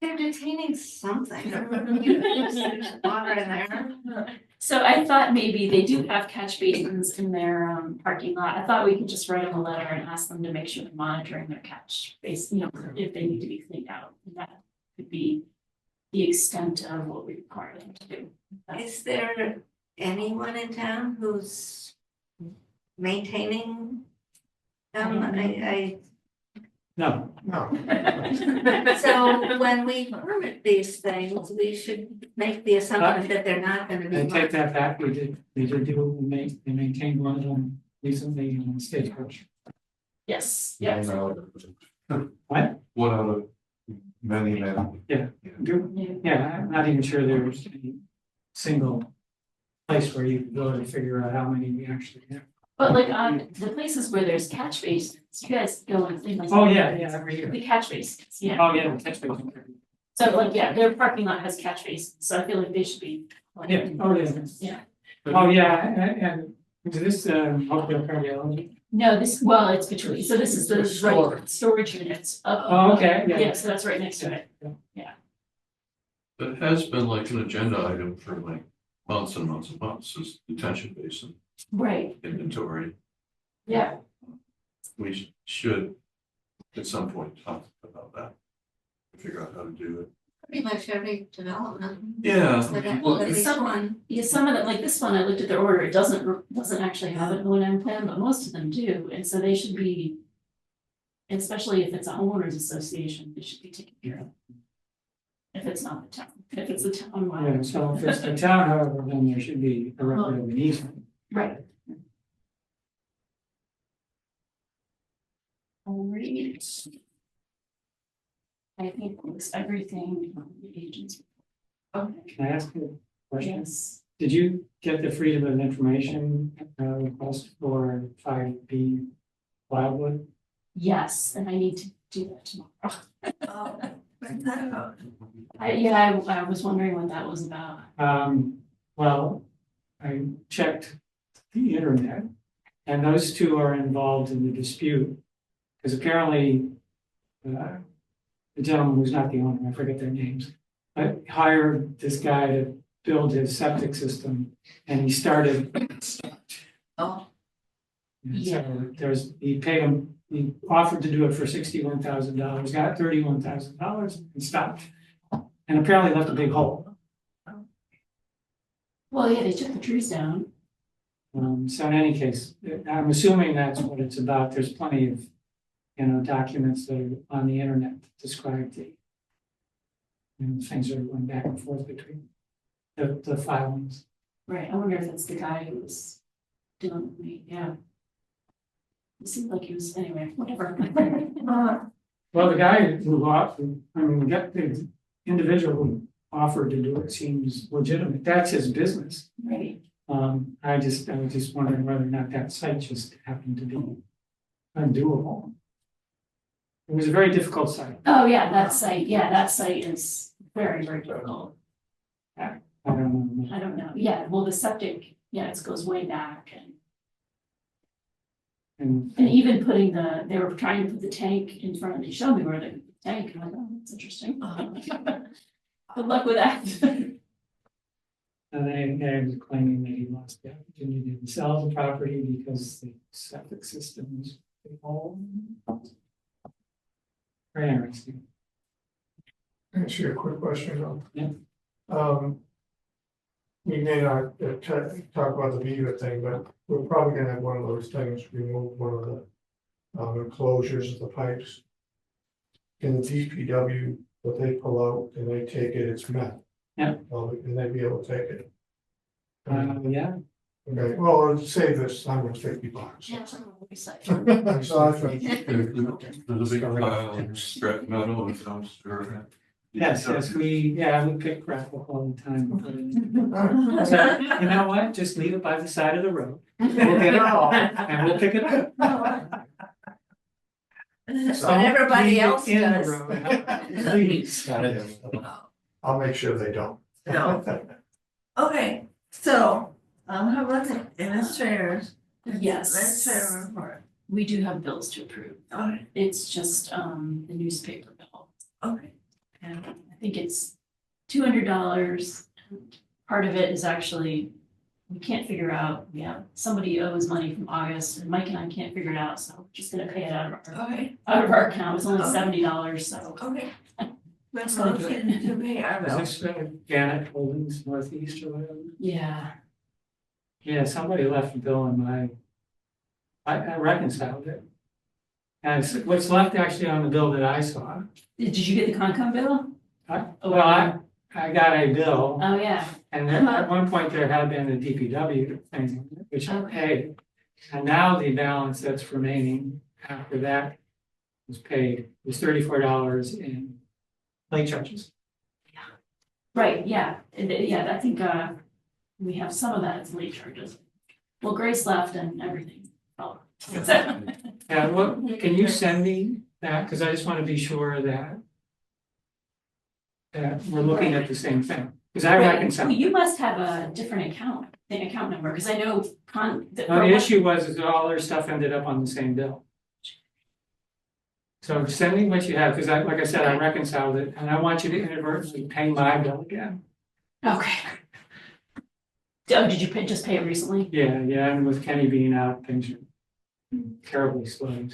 They're detaining something. There's water in there. So I thought maybe they do have catch basins in their parking lot. I thought we could just write them a letter and ask them to make sure they're monitoring their catch basin, you know, if they need to be cleaned out. And that could be the extent of what we require them to do. Is there anyone in town who's maintaining them? No, No. So when we permit these things, we should make the assumption that they're not gonna be. I take that back, they did do, they maintained one of them recently in Stagecoach. Yes, yes. What? One out of many. Yeah, I'm not even sure there's any single place where you go and figure out how many we actually have. But like on the places where there's catch basins, you guys go and clean like. Oh, yeah, every year. The catch basins, yeah. Oh, yeah, catch basin. So like, yeah, their parking lot has catch basins, so I feel like they should be. like- Yeah, oh, yeah. Yeah. Oh, yeah, and is this, Oakdale cardiology? No, this, well, it's between, so this is the right storage units. Oh, okay, yeah. Yeah, so that's right next to it. It has been like an agenda item for like months and months and months, is detention basin Right, inventory. yeah. We should at some point talk about that. Figure out how to do it. Pretty much every development. Yeah. Well, At least some- one. Yeah, some of them, like this one, I looked at their order, it doesn't actually have an O and M plan, but most of them do, and so they should be. Especially if it's a homeowners association, they should be taken care of. If it's not the town, if it's the town. Yeah, so if it's the town, however, then there should be a record of an easement. Right. Alright. I think it's everything on the agents. Okay, Can I ask you a question? yes, Did you get the freedom of information request for 5B Wildwood? yes, and I need to do that tomorrow. Oh, what's that about? I was wondering what that was about. Well, I checked the internet, and those two are involved in the dispute. Because apparently, the gentleman who's not the owner, I forget their names, but hired this guy to build his septic system, and he started. Oh. And so he paid him, he offered to do it for $61,000, got $31,000 and stopped. And apparently left a big hole. Well, yeah, they took the trees down. So in any case, I'm assuming that's what it's about. There's plenty of, documents that are on the internet that describe the things that are going back and forth between the filings. Right, I wonder if it's the guy who was dealing with me, yeah. It seemed like he was, anyway, whatever. Well, the guy who offered, the individual who offered to do it seems legitimate. That's his business. Right, I was just wondering whether or not that site just happened to be undoable. It was a very difficult site. oh, yeah, that site is very, very difficult. I don't know. I don't know, yeah, well, the septic, yeah, it goes way back and even putting they were trying to put the tank in front of me, show me where the tank, I'm like, oh, that's interesting. Good luck with that. And they were claiming that he lost the opportunity to sell the property because the septic system was all very interesting. Ask you a quick question though. Yeah. We may not talk about the Viva thing, but we're probably gonna have one of those things, remove one of the enclosures of the pipes. In the DPW, what they pull out and they take it, it's met. Yeah. And they'd be able to take it. Yeah, Okay, well, it'll save us $150. Yeah, some will be such. So I thought- There's a big pile of scrap metal and dumpster. yes, we pick crap up all the time. and put it in. So, you know what? Just leave it by the side of the road. We'll get it all and we'll pick it up. That's what everybody Leave it else in the does. road. Please. I'll make sure they don't. No. Okay, so, how about the administrators? Yes. Administrator report, We do have bills to approve, okay, it's just, the newspaper bill. okay, And I think it's $200. Part of it is actually, we can't figure out, somebody owes money from August and Mike and I can't figure it out, so we're just gonna pay it out of our account. It's only $70, so. okay. Let's gonna go do it. to pay our Is bills. this Gannett Holdings Northeast or whatever? Yeah, Yeah, somebody left a bill in my, I reconciled it. And what's left actually on the bill that I saw, did you get the Concom bill? I got a bill, Oh, yeah, and then at one point there had been a DPW thing, which I paid. And now the balance that's remaining after that was paid was $34 in late charges. right, yeah, I think, We have some of that as late charges. Well, Grace left and everything. Oh. Yeah, what, can you send me that? Because I just want to be sure that we're looking at the same thing. Because I Right. reconcile. Well, you must have a different account number, because I know No, the issue was is that all their stuff ended up on the same bill. So send me what you have, because like I said, I reconciled it, and I want you to inadvertently pay my bill again. Okay. Oh, did you just pay it recently? Yeah, and with Kenny being out, things are terribly slow.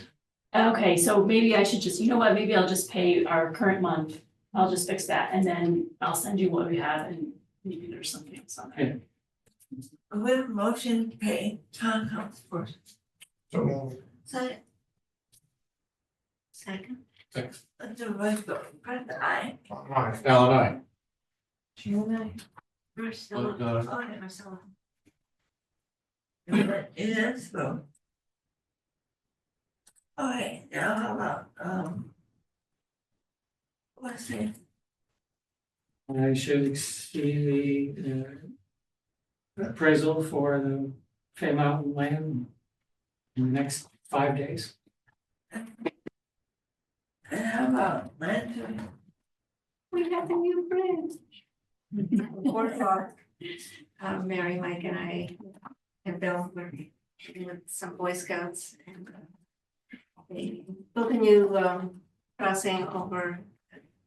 Okay, so maybe I should just, you know what, maybe I'll just pay our current month. I'll just fix that, and then I'll send you what we have, and maybe there's something else on there. With motion to pay town council first. So, Second, Second, let the voice go, press the aye. aye. Alan, I. Marcella, But, uh, oh, yeah, Marcella. It is go. Okay, now how about, let's see, I should see the appraisal for the Fay Mountain land in the next 5 days. and how about land We have a new friend. 4 o'clock. Mary, Mike and I and Bill were with some Boy Scouts and they built a new crossing over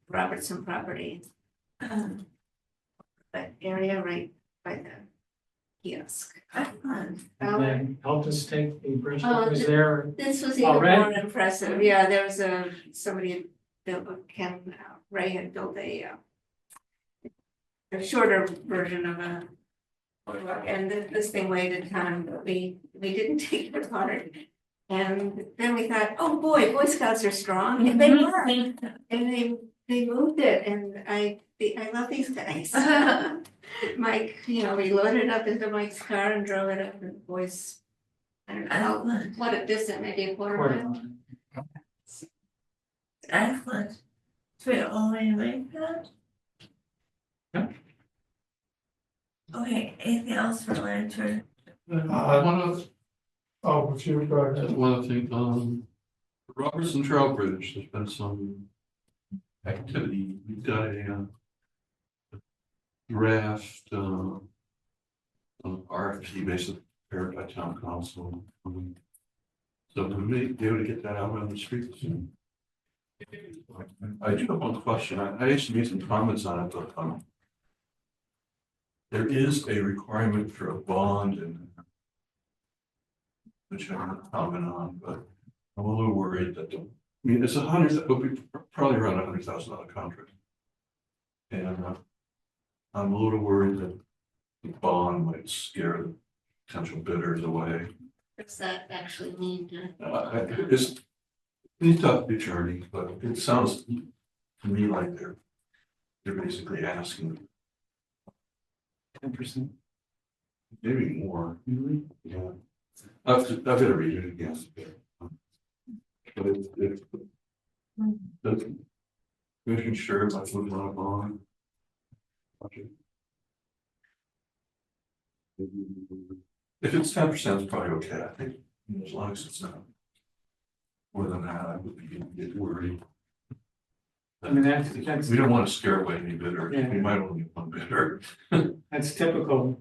Robertson property. That area right by the kiosk. Excellent. And then helped us take the bridge Oh, that was there. This was even Already? more impressive. Yeah, there was somebody built, Ken Ray had built a shorter version of a and this thing weighed a ton, but we didn't take it apart. And then we thought, oh boy, Boy Scouts are strong, and they were, and they moved it, and I love these guys. Mike, we loaded it up into Mike's car and drove it up, and the boys, I don't know how, what a distance, maybe a quarter mile. Excellent. So we only make that? Yeah. Okay, anything else for Lantern? one of, Oh, if you go ahead. one other thing, Robertson Trail Bridge, there's been some activity. We've got a draft, RFP basically prepared by town council. So we may be able to get that out on the street soon. I do have one question. I actually made some comments on it, but there is a requirement for a bond and which I'm not comment on, but I'm a little worried that it's it'll be probably around $100,000 contract. And I'm a little worried that the bond might scare the potential bidders away. What's that actually mean? It's tough to be journey, but it sounds to me like they're basically asking 10%. maybe more. Yeah. I've got to read it again. But it's making sure if I put it on a bond. If it's 10%, it's probably okay, I think, as long as it's not more than that, I would get worried. I mean, that's We don't want to scare away any bidder, Yeah. we might only get one bidder. that's typical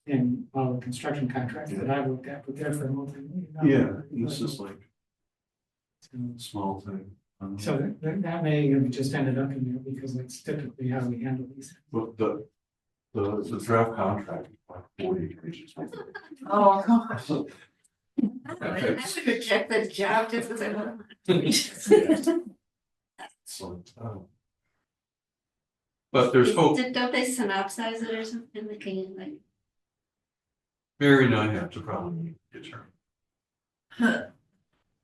in all the construction contracts that I've looked at, but they're for multi-million. Yeah, this is like a small thing. So that may have just ended up in there because that's typically how we handle these. But the draft contract is like 40 pages. Oh, I would reject the job just because I want. So, but there's hope. Don't they synopsize it or something, like, can you like? Mary and I have to probably get her.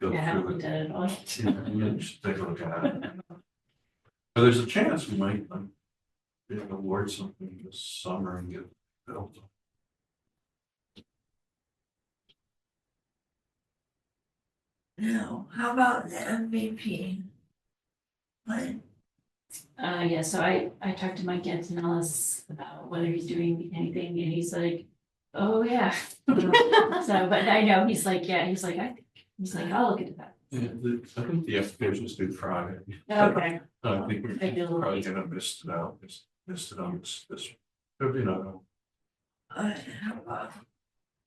Go Yeah, I haven't through looked it. at it all. Yeah, we should take a look at it. But there's a chance we might award something this summer and get it built. now, how about the MVP? Like, Yeah, so I talked to Mike Antonellis about whether he's doing anything, and he's like, oh, yeah. So, but I know, he's like, yeah, he's like, I'll look into that. Yeah, I think the application's due Friday. Okay. I think we're Maybe a little probably late. gonna miss it out, missed it on this, maybe not. How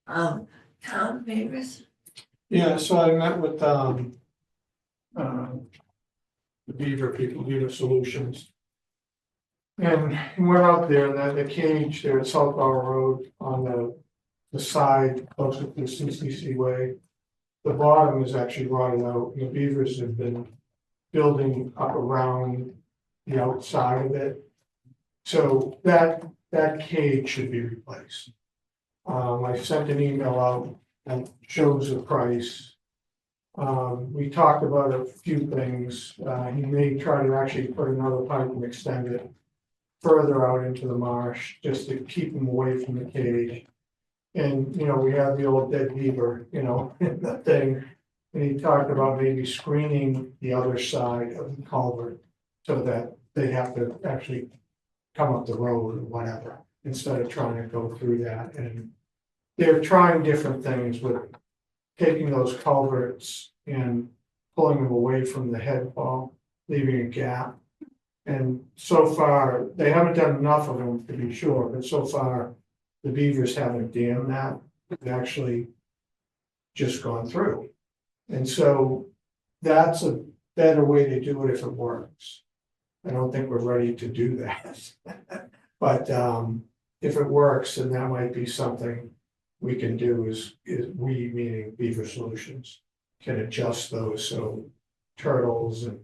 about, town favors? Yeah, so I met with, the Beaver people, Beaver Solutions. And we're out there and the cage there at South Bar Road on the side closer to the CCC way. The bottom is actually rotted out and the beavers have been building up around the outside of it. So that cage should be replaced. I sent an email out that shows the price. We talked about a few things. He may try to actually put another pipe and extend it further out into the marsh, just to keep them away from the cage. And, you know, we have the old dead beaver, you know, that thing. And he talked about maybe screening the other side of the culvert so that they have to actually come up the road or whatever, instead of trying to go through that. And they're trying different things with taking those culverts and pulling them away from the head wall, leaving a gap. And so far, they haven't done enough of them to be sure, but so far, the beavers haven't dammed that. They've actually just gone through. And so that's a better way to do it if it works. I don't think we're ready to do that. But if it works, then that might be something we can do is we, meaning Beaver Solutions, can adjust those so turtles and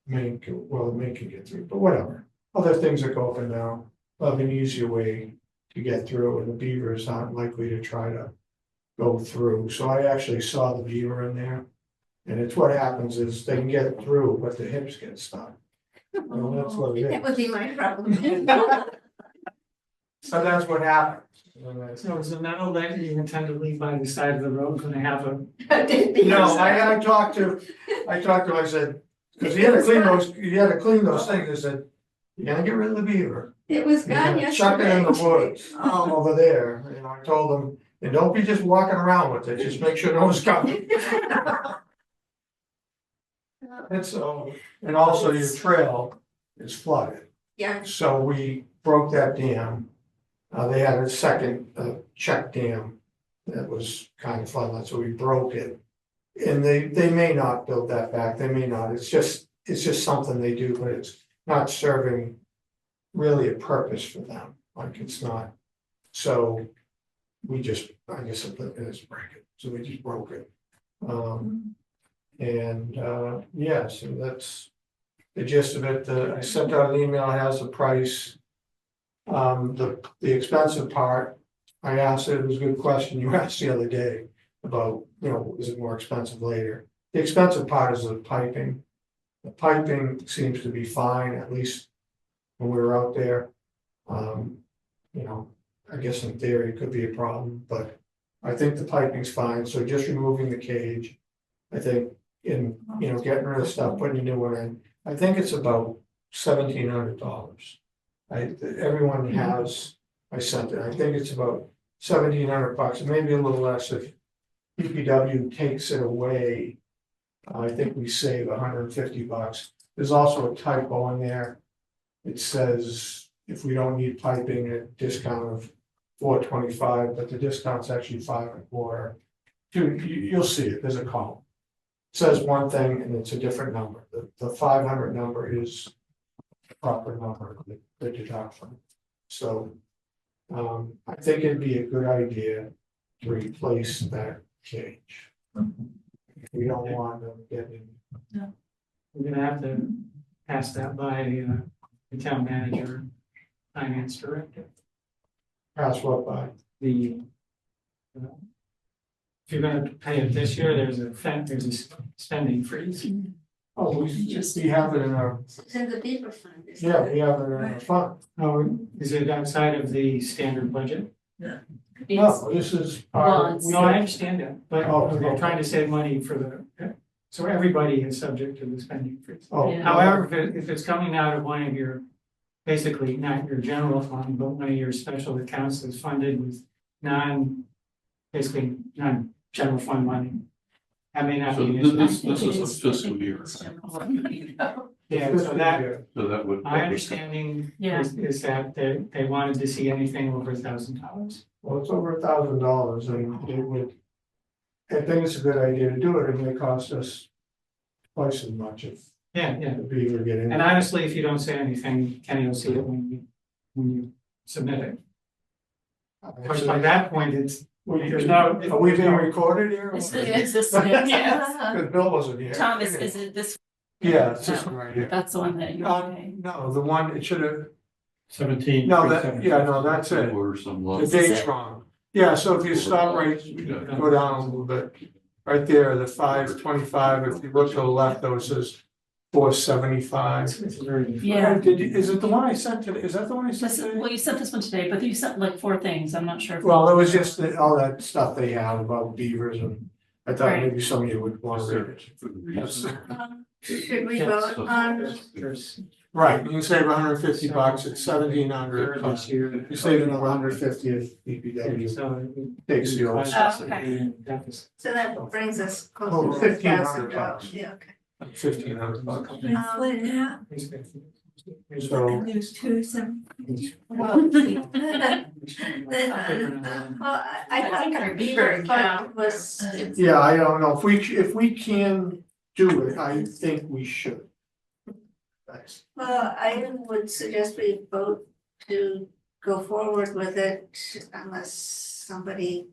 mink, well, the mink can get through, but whatever. Other things that go up and down, will have an easier way to get through, and the beavers aren't likely to try to go through. So I actually saw the beaver in there. And it's what happens is they can get through, but the hips get stuck. Well, that's what it That would is. be my problem. So that's what happens. And that's- So is the metal that you intend to leave by the side of the road gonna have a, No, I talked to him, I said, because he had to clean those things, I said, you gotta get rid of the beaver. It was You gone gotta Chuck it in the yesterday. woods over there, and I told him, and don't be just walking around with it, just make sure no one's coming. And so, and also your trail is flooded, Yeah, so we broke that dam. They had a second check dam that was kind of flooded, so we broke it. And they may not build that back, they may not, it's just something they do, but it's not serving really a purpose for them, like it's not. So we just, I guess it's break it, so we just broke it. Yeah, so that's the gist of it. I sent out an email, it has the price. The expensive part, I asked it was a good question you asked the other day about, you know, is it more expensive later? The expensive part is the piping. The piping seems to be fine, at least when we were out there. You know, I guess in theory it could be a problem, but I think the piping's fine, so just removing the cage. I think in, you know, getting rid of stuff, putting a new one in, I think it's about $1,700. Everyone has, I sent it, I think it's about $1,700, maybe a little less if DPW takes it away. I think we save $150. There's also a typo in there. It says if we don't need piping, a discount of $425, but the discount's actually $5.25. You'll see it, there's a column. It says one thing and it's a different number. The 500 number is the proper number, the deduction. So I think it'd be a good idea to replace that cage. We don't want them getting. we're gonna have to pass that by the town manager, finance director. Pass what by? The if you're gonna pay it this year, there's a spending freeze. Oh, we have it in our, It's in the beaver fund. yeah, we have it in our fund. Oh, is it outside of the standard budget? No, this is. Bonds. No, I understand that, but Oh, we're okay. trying to save money for the So everybody is subject to the spending freeze. Oh, Yeah. However, if it's coming out of one of your, basically not your general fund, but one of your special accounts that's funded with basically non-general fund money. That may not So be. an issue. this is a fiscal year, Yeah, so that, so that would. my understanding Yeah. is that they wanted to see anything over $1,000. Well, it's over $1,000 and it would, I think it's a good idea to do it. It may cost us twice as much if Yeah, yeah. the beaver get in. And honestly, if you don't say anything, Kenny will see it when you submit it. Of course, by that point, there's no. Are we being recorded here? Is this, yeah. Because Bill wasn't here. Tom, is it this? Yeah, it's this one right here. That's the one that you're okay. No, the one, it should have, 17. no, no, that's it. Or some The low. date's wrong. Yeah, so if you stop right, go down a little bit, right there, the 525, if you look to the left, though, it says 475. It's very. Yeah. Is it the one I sent today? Is that the one I sent This, today? well, you sent this one today, but you sent like 4 things. I'm not sure. Well, it was just all that stuff they had about beavers and I thought Right. maybe some of you would want to read it. Yes. Should we vote on, There's Right, you can save $150, it's 1,700. this year. You save another 150 if DPW So. takes the old Oh, okay. Deficit. so that brings us Oh, close to $1,500. $1,000. Yeah, okay. $1,500. We split it up, So, and there's 2 Well, then, Well, I think our beaver fund was, yeah, I don't know, if we can do it, I think we should. Thanks. well, I would suggest we vote to go forward with it unless somebody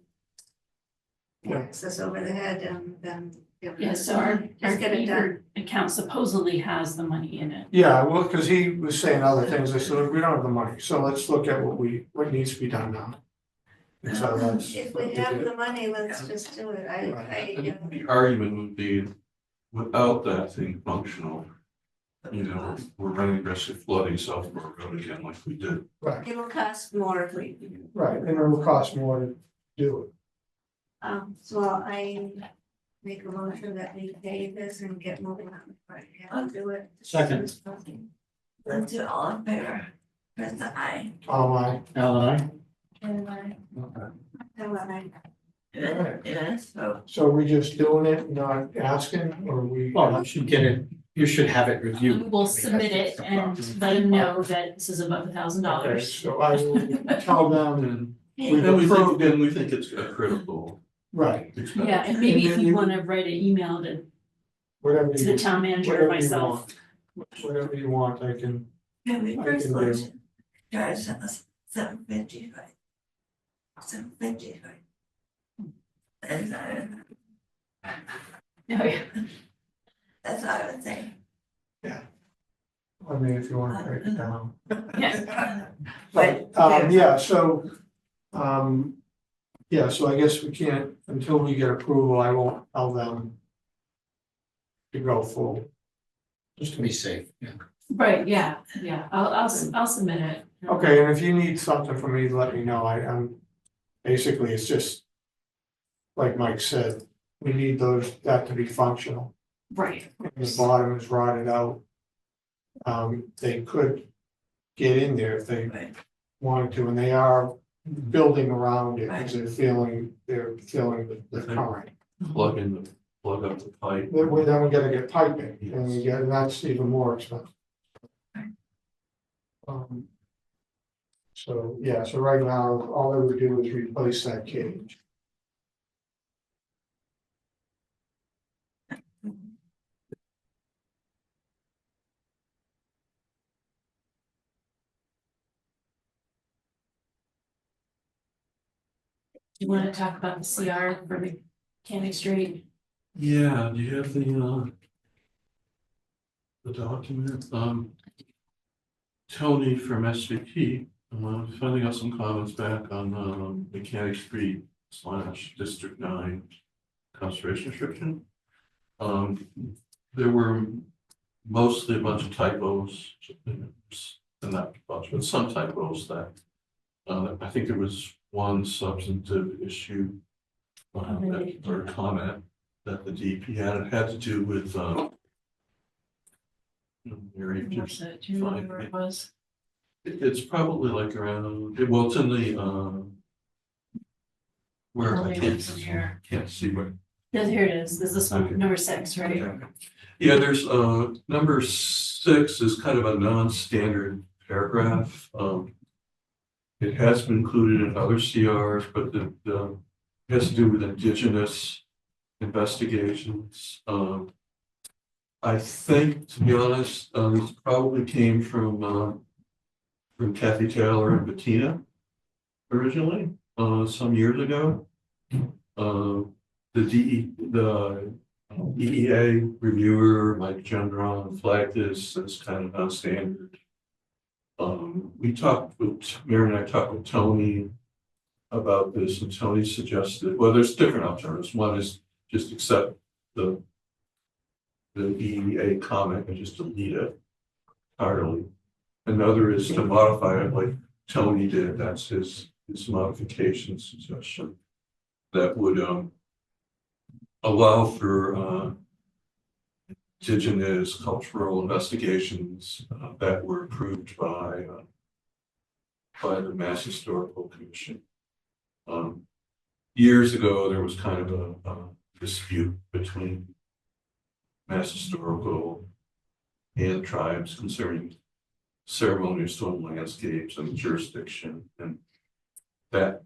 whacks us over the head and then. Yeah, so our Just get it done. beaver account supposedly has the money in it. Yeah, well, because he was saying other things, I said, we don't have the money, so let's look at what needs to be done now. And so that's. If we have the money, let's just do it. The argument would be, without that thing functional, we're running risk of flooding South Fork Road again like we did. Right, It will cost more if we, right, and it will cost more to do it. so I make a motion that we pay this and get moving on. Right, yeah, I'll do it. Second. let's do all in favor, press the I. Alan, And I, So, So are we just doing it, not asking, or we? well, you should get it, you should have it We reviewed. will submit it and let him know that this is above Okay, $1,000. so I will tell them and, And we think it's a critical right, expense. Yeah, and maybe if And you then- wanna write an email to whatever the you, town manager or whatever you myself. want. Whatever you want, I can, can we I first can do. motion, charge us 750, right? 750, right? Oh, yeah. That's what I would say. I mean, if you want to break it down. Yeah. But, yeah, so, yeah, so I guess we can't, until we get approval, I won't tell them to go full. Just to be safe, yeah. Right, yeah, I'll submit it. Okay, and if you need something from me, let me know, I'm, basically, it's just, like Mike said, we need that to be functional, Right, and the bottom is rotted out. They could get in there if they wanted to, and they are building around it, because they're feeling the current. Plug up the pipe. Then we gotta get piping, and that's even more expensive. So, yeah, so right now, all they would do is replace that cage. you wanna talk about the CR for Mechanic Street? Yeah, do you have the document, Tony from SVP, finally got some comments back on, Mechanic Street / District 9 conservation restriction. There were mostly a bunch of typos, and not a bunch, but some typos that, I think there was one substantive issue, or comment that the DEP had. It had to do with, Mary, Where was it? Do you remember where it was? it's probably like around, well, it's in the, where Oh, I maybe can't, it's in here. can't see where. Yeah, here it is. This is this one, number 6, right? Okay. Yeah, there's, number 6 is kind of a non-standard paragraph. It has been included in other CRs, but it has to do with indigenous investigations. I think, to be honest, this probably came from Kathy Taylor and Bettina originally, some years ago. The EEA reviewer, Mike Gendron, flagged this as kind of non-standard. Mary and I talked with Tony about this, and Tony suggested, well, there's different alternatives. One is just accept the EEA comment and just delete it entirely. Another is to modify it like Tony did. That's his modification suggestion that would allow for indigenous cultural investigations that were approved by the Mass Historical Commission. Years ago, there was kind of a dispute between Mass Historical and tribes concerning ceremonial stone landscapes and jurisdiction, and that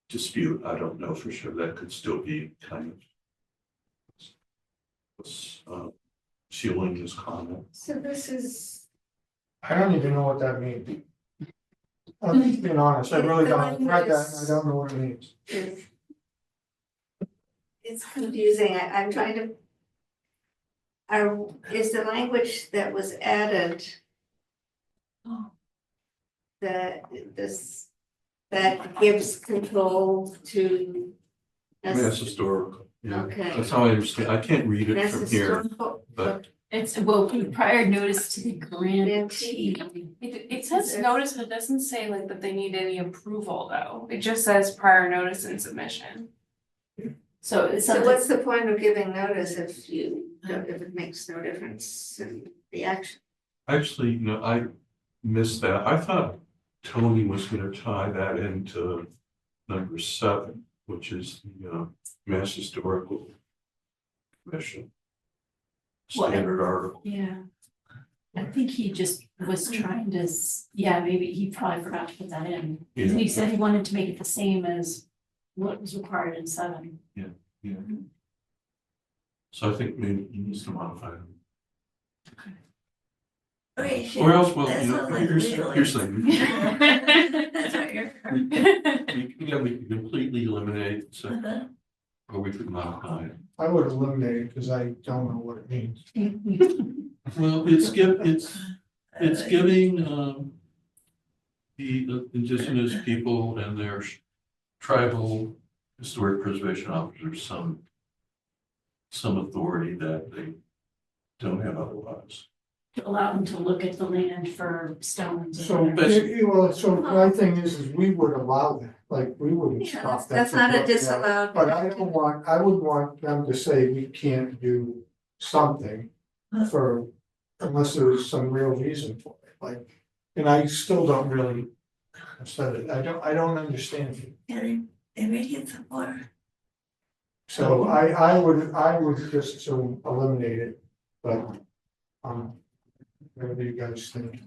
dispute, I don't know for sure, that could still be kind of shielding his comment. So this is, I don't even know what that means. I'm just being honest, I really don't, I've read that, and I don't know what it means. it's confusing, I'm trying to. Is the language that was added? That gives control to. Mass Historical, yeah, Okay. that's how I understand. I can't read it Mass from here, Historical, but It's, well, prior notice to the grantee. It says notice, but it doesn't say like that they need any approval though. It just says prior notice and submission. So it's So something, what's the point of giving notice if it makes no difference in the action? actually, I missed that. I thought Tony was gonna tie that into number 7, which is the Mass Historical Commission What? standard article. yeah. I think he just was trying to, yeah, maybe he probably forgot to put that in. Yeah. He said he wanted to make it the same as what was required in 7. Yeah. So I think maybe he needs to modify it. Okay, Or else, well, that's not like here's legally. something. That's what you're. We could completely eliminate, so, Uh-huh. or we could modify it. I would eliminate it because I don't know what it means. Well, it's giving the indigenous people and their tribal historic preservation officers some authority that they don't have otherwise. To allow him to look at the land for stones. So, and whatever. well, so my thing is we would allow that, like, we wouldn't Yeah, stop that. that's not a Yeah. disallowed. But I would want them to say we can't do something for, unless there's some real reason for it, like, and I still don't really. I said it, I don't understand it. Yeah, they make it some more. So I would just assume eliminate it, but, whatever you guys think.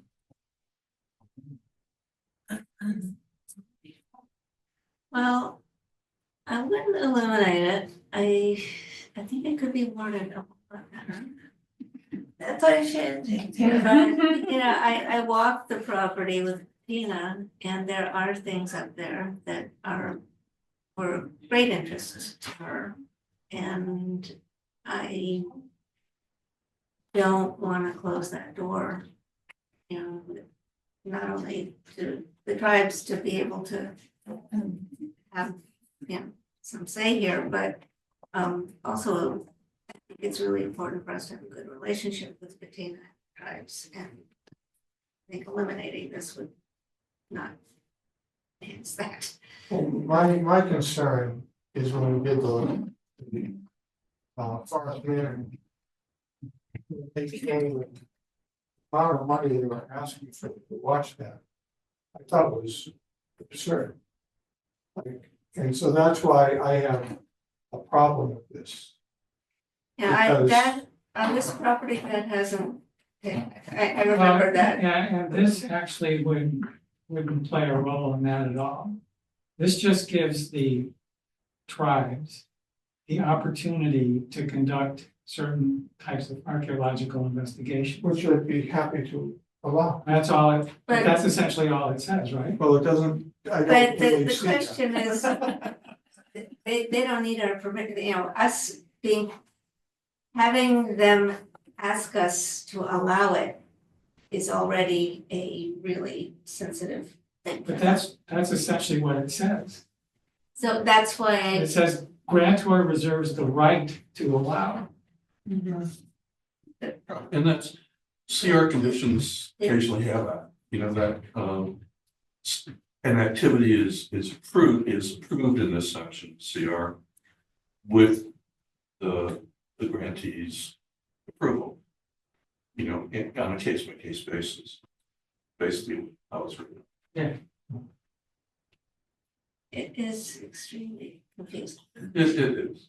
Well, I wouldn't eliminate it, I think it could be worded a little better. That's what I should do. But, you know, I walked the property with Tina, and there are things up there that were of great interest to her. And I don't wanna close that door. You know, not only to the tribes to be able to have, some say here, but also I think it's really important for us to have a good relationship with the Patina tribes, and I think eliminating this would not enhance that. Well, my concern is when we did the Forest Manor. They came with the amount of money they were asking for to watch that. I thought was absurd. Like, and so that's why I have a problem with this. Yeah, Because- that, on this property, that hasn't, I remember that. And this actually wouldn't play a role in that at all. This just gives the tribes the opportunity to conduct certain types of archaeological investigations. Which I'd be happy to allow. That's all, But- that's essentially all it says, right? Well, it doesn't, I But don't really the see that. question is, they don't need our permit, you know, us having them ask us to allow it is already a really sensitive thing. But that's essentially what it says. So that's why It says grantor reserves the right to allow. And that's, CR conditions occasionally have that, you know, that, an activity is approved in this section, CR, with the grantee's approval. You know, on a case by case basis, basically, how it's written. it is extremely confusing. It is.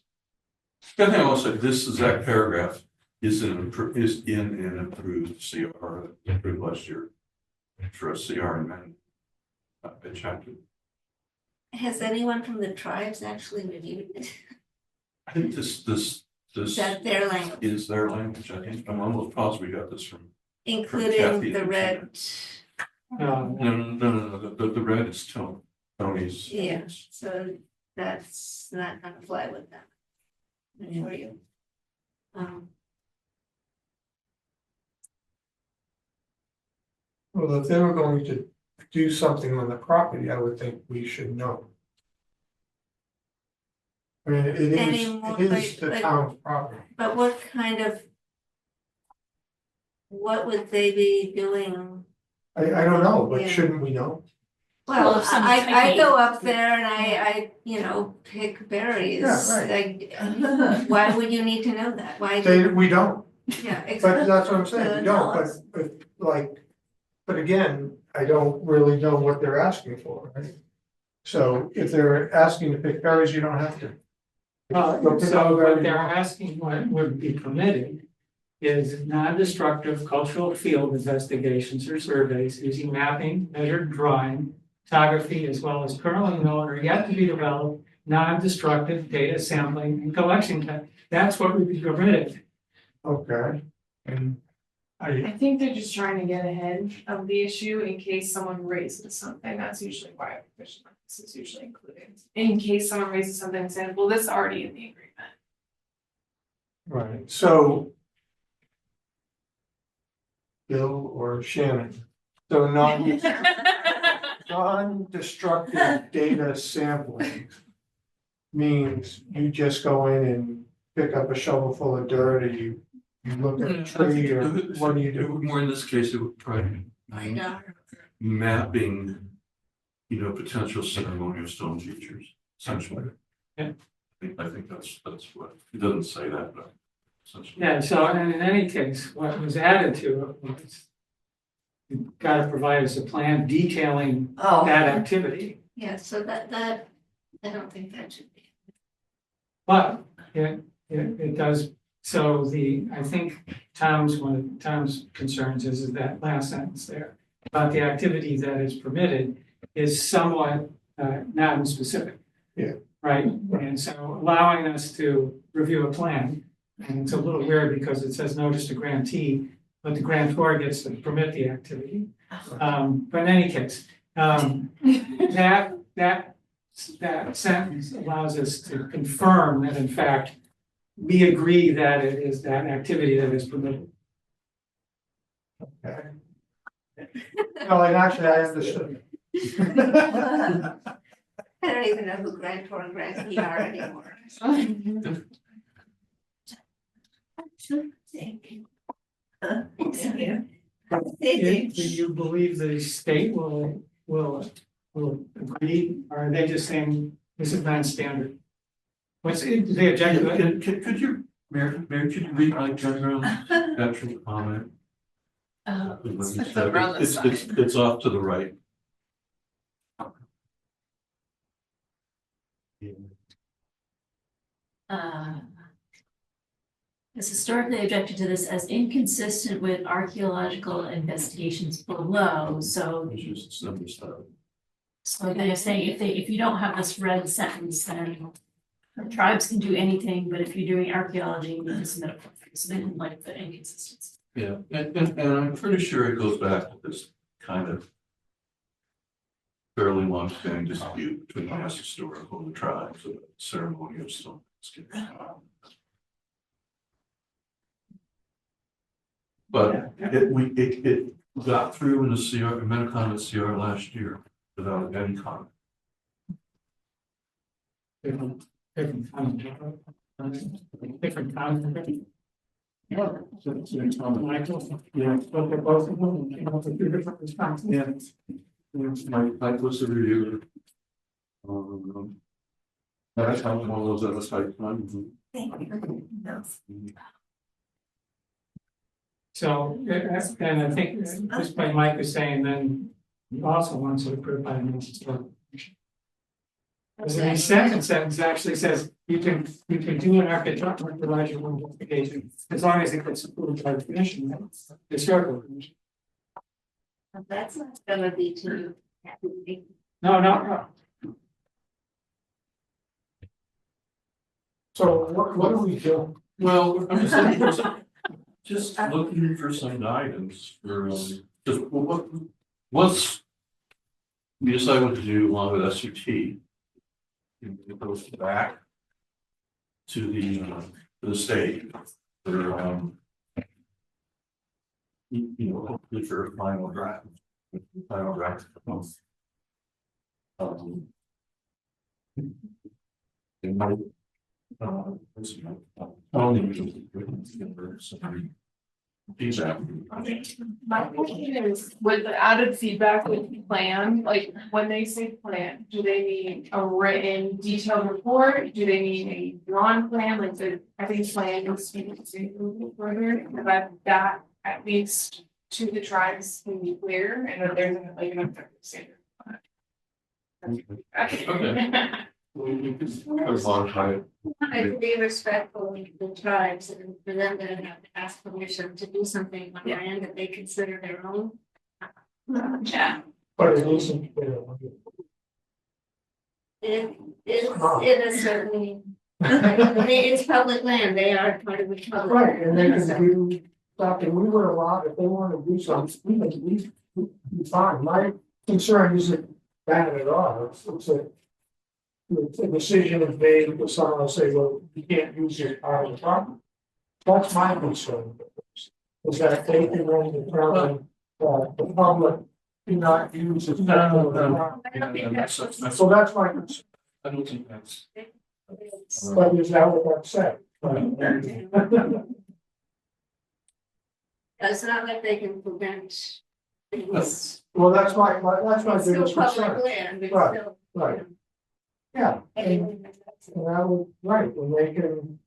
The thing I will say, this exact paragraph is in an approved CR, approved last year. For a CR in Maine. A chapter. Has anyone from the tribes actually reviewed it? I think this Is that their language, is their language, I think, I'm almost positive we got this from. including Kathy the and red? No, the red is Tony's. Yeah, so that's not gonna fly with them. I assure you. Well, if they were going to do something on the property, I would think we should know. I mean, it Any is more, the town's property. But what kind of? What would they be doing? I don't know, but Yeah. shouldn't we know? Well, Well, if someone's I go picking- up there and I, you know, pick berries. Yeah, Like, why would you need to know that? Why? We don't, Yeah, but exactly. that's what I'm saying, we don't, Tell us. but like, but again, I don't really know what they're asking for, right? So if they're asking to pick berries, you don't have to. Go pick all So the what berries they're you want. asking, what would be permitted is non-destructive cultural field investigations or surveys using mapping, measured drawing, photography, as well as currently known or yet to be developed, non-destructive data sampling and collection. That's what would be permitted. Okay, and I think they're just trying to get ahead of the issue in case someone raises something. That's usually why a provision like this is usually included. In case someone raises something and said, well, this is already in the agreement. right, so. Bill or Shannon, so non-destructive data sampling. Means you just go in and pick up a shovel full of dirt and you look at a tree or what do you do? More in this case, it would probably be mapping, you know, potential ceremonial stone features, essentially. Yeah. I think that's what, it doesn't say that, but essentially. Yeah, so and in any case, what was added to it was you've got to provide us a plan detailing that activity. Yeah, so that, I don't think that should be. But it does, so I think one of Tom's concerns is that last sentence there. About the activity that is permitted is somewhat non-specific. Yeah. Right, and so allowing us to review a plan, and it's a little weird because it says notice to grantee, but the grantor gets to permit the activity. But in any case, that sentence allows us to confirm that in fact, we agree that it is that activity that is permitted. Okay. No, and actually I understood. I don't even know who grantor and grantee are anymore. Thank you. Do you believe the state will agree, or are they just saying this is non-standard? What's the objective? Could you Mayor, could you read my general actual comment? It's over on this side. It's off to the right. Has historically objected to this as inconsistent with archaeological investigations below, so. It's just number stuff. So they're saying if you don't have this red sentence, then the tribes can do anything, but if you're doing archaeology, you need to submit a plan. So they didn't like the inconsistency. Yeah, and I'm pretty sure it goes back to this kind of fairly long-standing dispute between the Mass Historical and the tribes, of ceremony of stone. But it got through in the CR, Medicon CR last year without any comment. Different comment. Different comment. Yeah. Michael, yeah, look at both of them, and came up with two different responses. Mike was the reviewer. That's how one of those other site plans. Thank you. No. So, and I think just by Mike was saying, then he also wants it approved by the Mass Historical Commission. Because in the second sentence actually says, you can do an archaeological investigation as long as it gets approved by the commission, the historical commission. That's not gonna be too. No. So what do we do? Well, I'm just looking for some guidance for, just what's. We decide what to do along with SUT. It goes back to the state for, you know, hopefully for a final draft. Final draft. It might, My question is, with the added feedback with the plan, like when they say plan, do they need a written detailed report? Do they need a drawn plan? Like I think plan needs to be further, that at least to the tribes can be clear and that there's like an effective standard. Okay. We could modify it. To be respectful of the tribes and for them to have to ask permission to do something on their end that they consider their own. Yeah. But it isn't, It is certainly, it's public land, they are part of the public. right, and they can do something, we were allowed, if they want to do something, we can be fine. My concern isn't that at all, it's a decision is made, because someone will say, well, you can't use it part of the property. That's my concern, is that they can only determine, the public do not use it. So that's my concern, I don't think that's. but is that what that said? It's not like they can prevent things. Well, that's my It's still biggest concern. public land, it's Right, still. right. Yeah, and I would, right, when they can,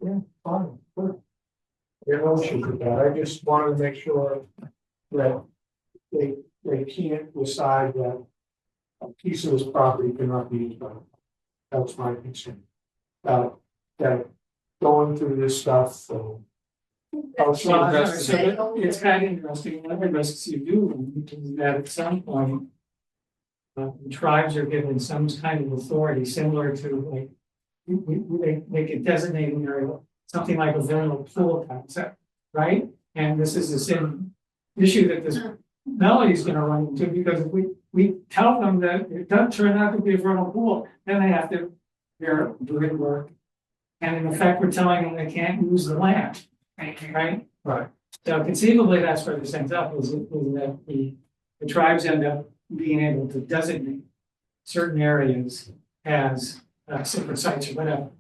yeah, fine, good. There's no issue with that, I just wanted to make sure that they can't decide that a piece of this property cannot be used by them. That's my concern. That going through this stuff, so. So it's kind of interesting, one of the risks you do, is that at some point. The tribes are given some kind of authority similar to like, they can designate an area, something like a vernal pool concept, right? And this is the same issue that this Melody is gonna run into, because if we tell them that it doesn't turn out to be a vernal pool, then they have to do it work. And in effect, we're telling them they can't use the land, right? Right. So conceivably, that's where this ends up, is that the tribes end up being able to designate certain areas as sacred sites or whatever.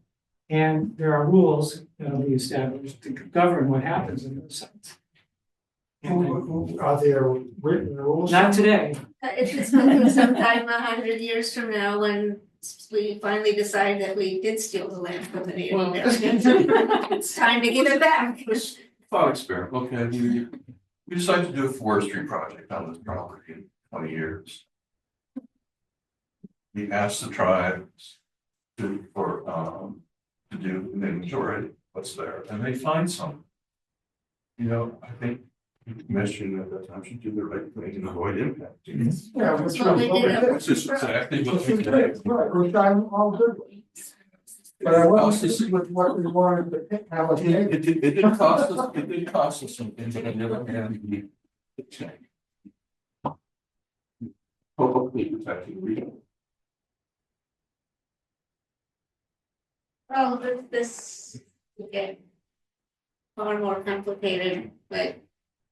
And there are rules that will be established to govern what happens in those sites. Are there written rules? Not today. If it's something sometime 100 years from now, when we finally decide that we did steal the land from the Native Americans. It's time to give it back. Thought experiment, okay, we decided to do a forestry project on this property in 20 years. We asked the tribes to do an inventory, what's there, and they find some. You know, I think the commission at that time should do the right thing and avoid impact. Yeah, which Well, we did it. That's just exactly what we did. Right, which I'm all good with. But I wasn't happy with what we wanted to have a It did cost us something, but on the other hand, we. Hopefully protecting people. Well, this get far more complicated, but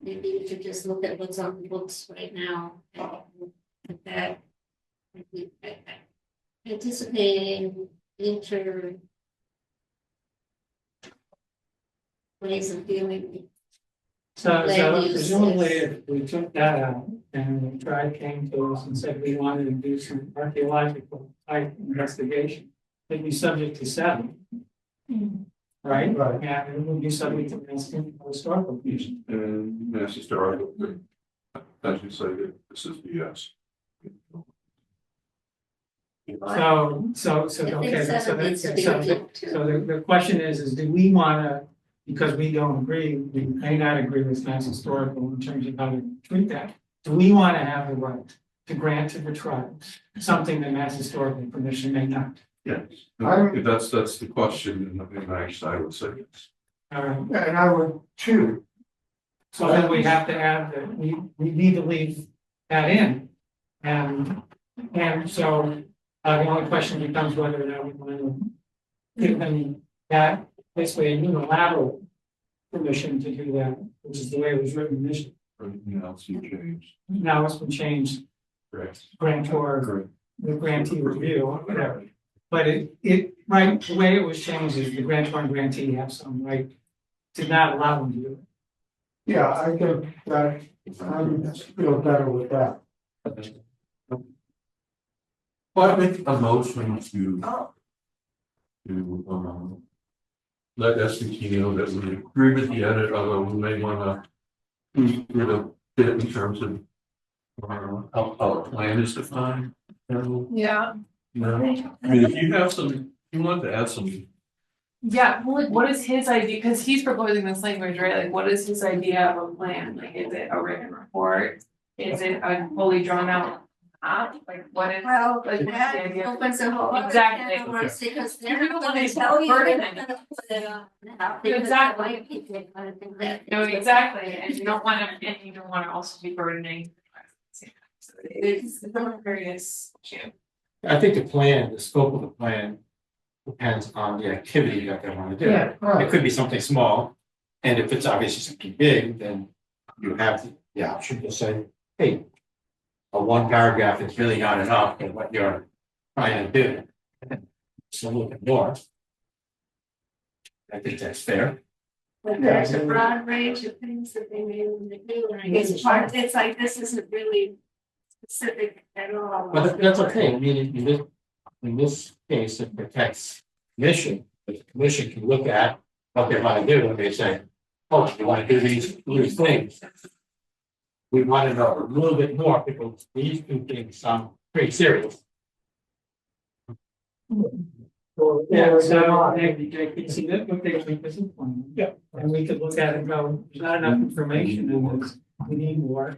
maybe we should just look at what's on the books right now. And look at that. Anticipating ways of dealing. So Land use presumably is- if we took that out and the tribe came to us and said we wanted to do some archaeological type investigation, they'd be subject to 7. Right? Right. Yeah, it would be subject to Mass Historical Commission. And Mass Historical, as you say, this is BS. So, I think okay, so seven needs to be so reviewed too. the question is do we wanna, because we don't agree, we may not agree with Mass Historical in terms of how to treat that. Do we wanna have the right to grant to the tribes something that Mass Historical Commission may not? Yes. I'm- That's the question, and actually I would say yes. And I would too. So then we have to add that we need to leave that in. And so, the only question becomes whether or not we want to give them that, basically a unilateral permission to do that, which is the way it was written initially. Everything else you changed. Now it's been changed, Correct. grantor, Correct. the grantee review, or whatever. But it, right, the way it was changed is the grantor and grantee have some right to not allow them to do it. Yeah, I think that I feel better with that. Well, I make a motion to. Let SBT know that we agree with the edit, although we may wanna. Bit in terms of. How our plan is defined. Yeah, You know, I mean, if you have some, you want to add some. yeah, well, like, what is his idea, because he's proposing this language, right, like, what is his idea of a plan, like, is it a written report? Is it a fully drawn out map, like, what is, Well, like, what's the that idea? opens a whole other Exactly. can of worms because You they're don't not want gonna to tell you burden they're it. gonna put it on. now, because Exactly. the white people are gonna think that. No, exactly, and you don't wanna, and you don't wanna also be burdening. So it's a various issue. I think the plan, the scope of the plan depends on the activity that they want to do. Yeah, right. It could be something small, and if it's obviously something big, then you have the option to say, hey. A 1 paragraph is really not enough in what you're trying to do. It's a little bit more. I think that's fair. But there's a broad range of things that they may want to do, and I guess it's like, this isn't really specific at all. But that's okay, I mean, in this case, it protects commission, but the commission can look at what they want to do, and they say, oh, you want to do these things. We want to know a little bit more, because these 2 things sound pretty serious. Yeah, so they could see that, what they think is important. Yeah. And we could look at it and go, there's not enough information in this, we need more.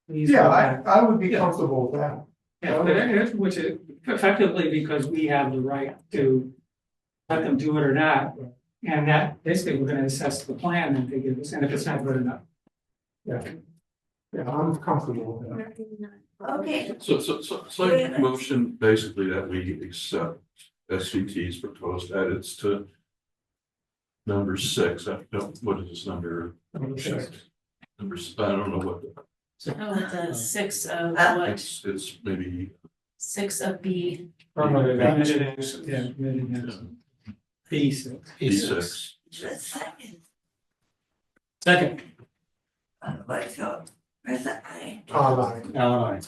Please Yeah, go ahead. I would be comfortable with that. Yeah, but which is effectively because we have the right to let them do it or not. And that basically we're gonna assess the plan that they give us, and if it's not good enough. Yeah. Yeah, I'm comfortable with that. Okay, So I make a motion basically that we accept SVT's proposed edits to. Number 6, I don't, what is this number? Number 6, I don't know what. Oh, the 6 of what, It's maybe. 6 of B. Permitted use, yeah, permitted use. B6. E6. Just second, Second, otherwise, so, where's the I? All right. Alan,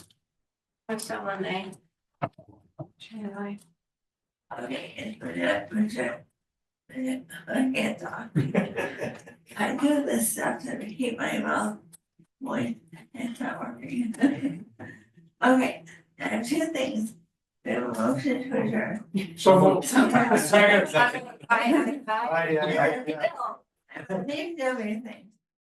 I'm someone they. Shall Okay, it's I can't talk. I do this stuff to keep my mouth moist, it's not working. Okay, I have two things. We have a motion to adjourn. So moved. Second. I have named everything.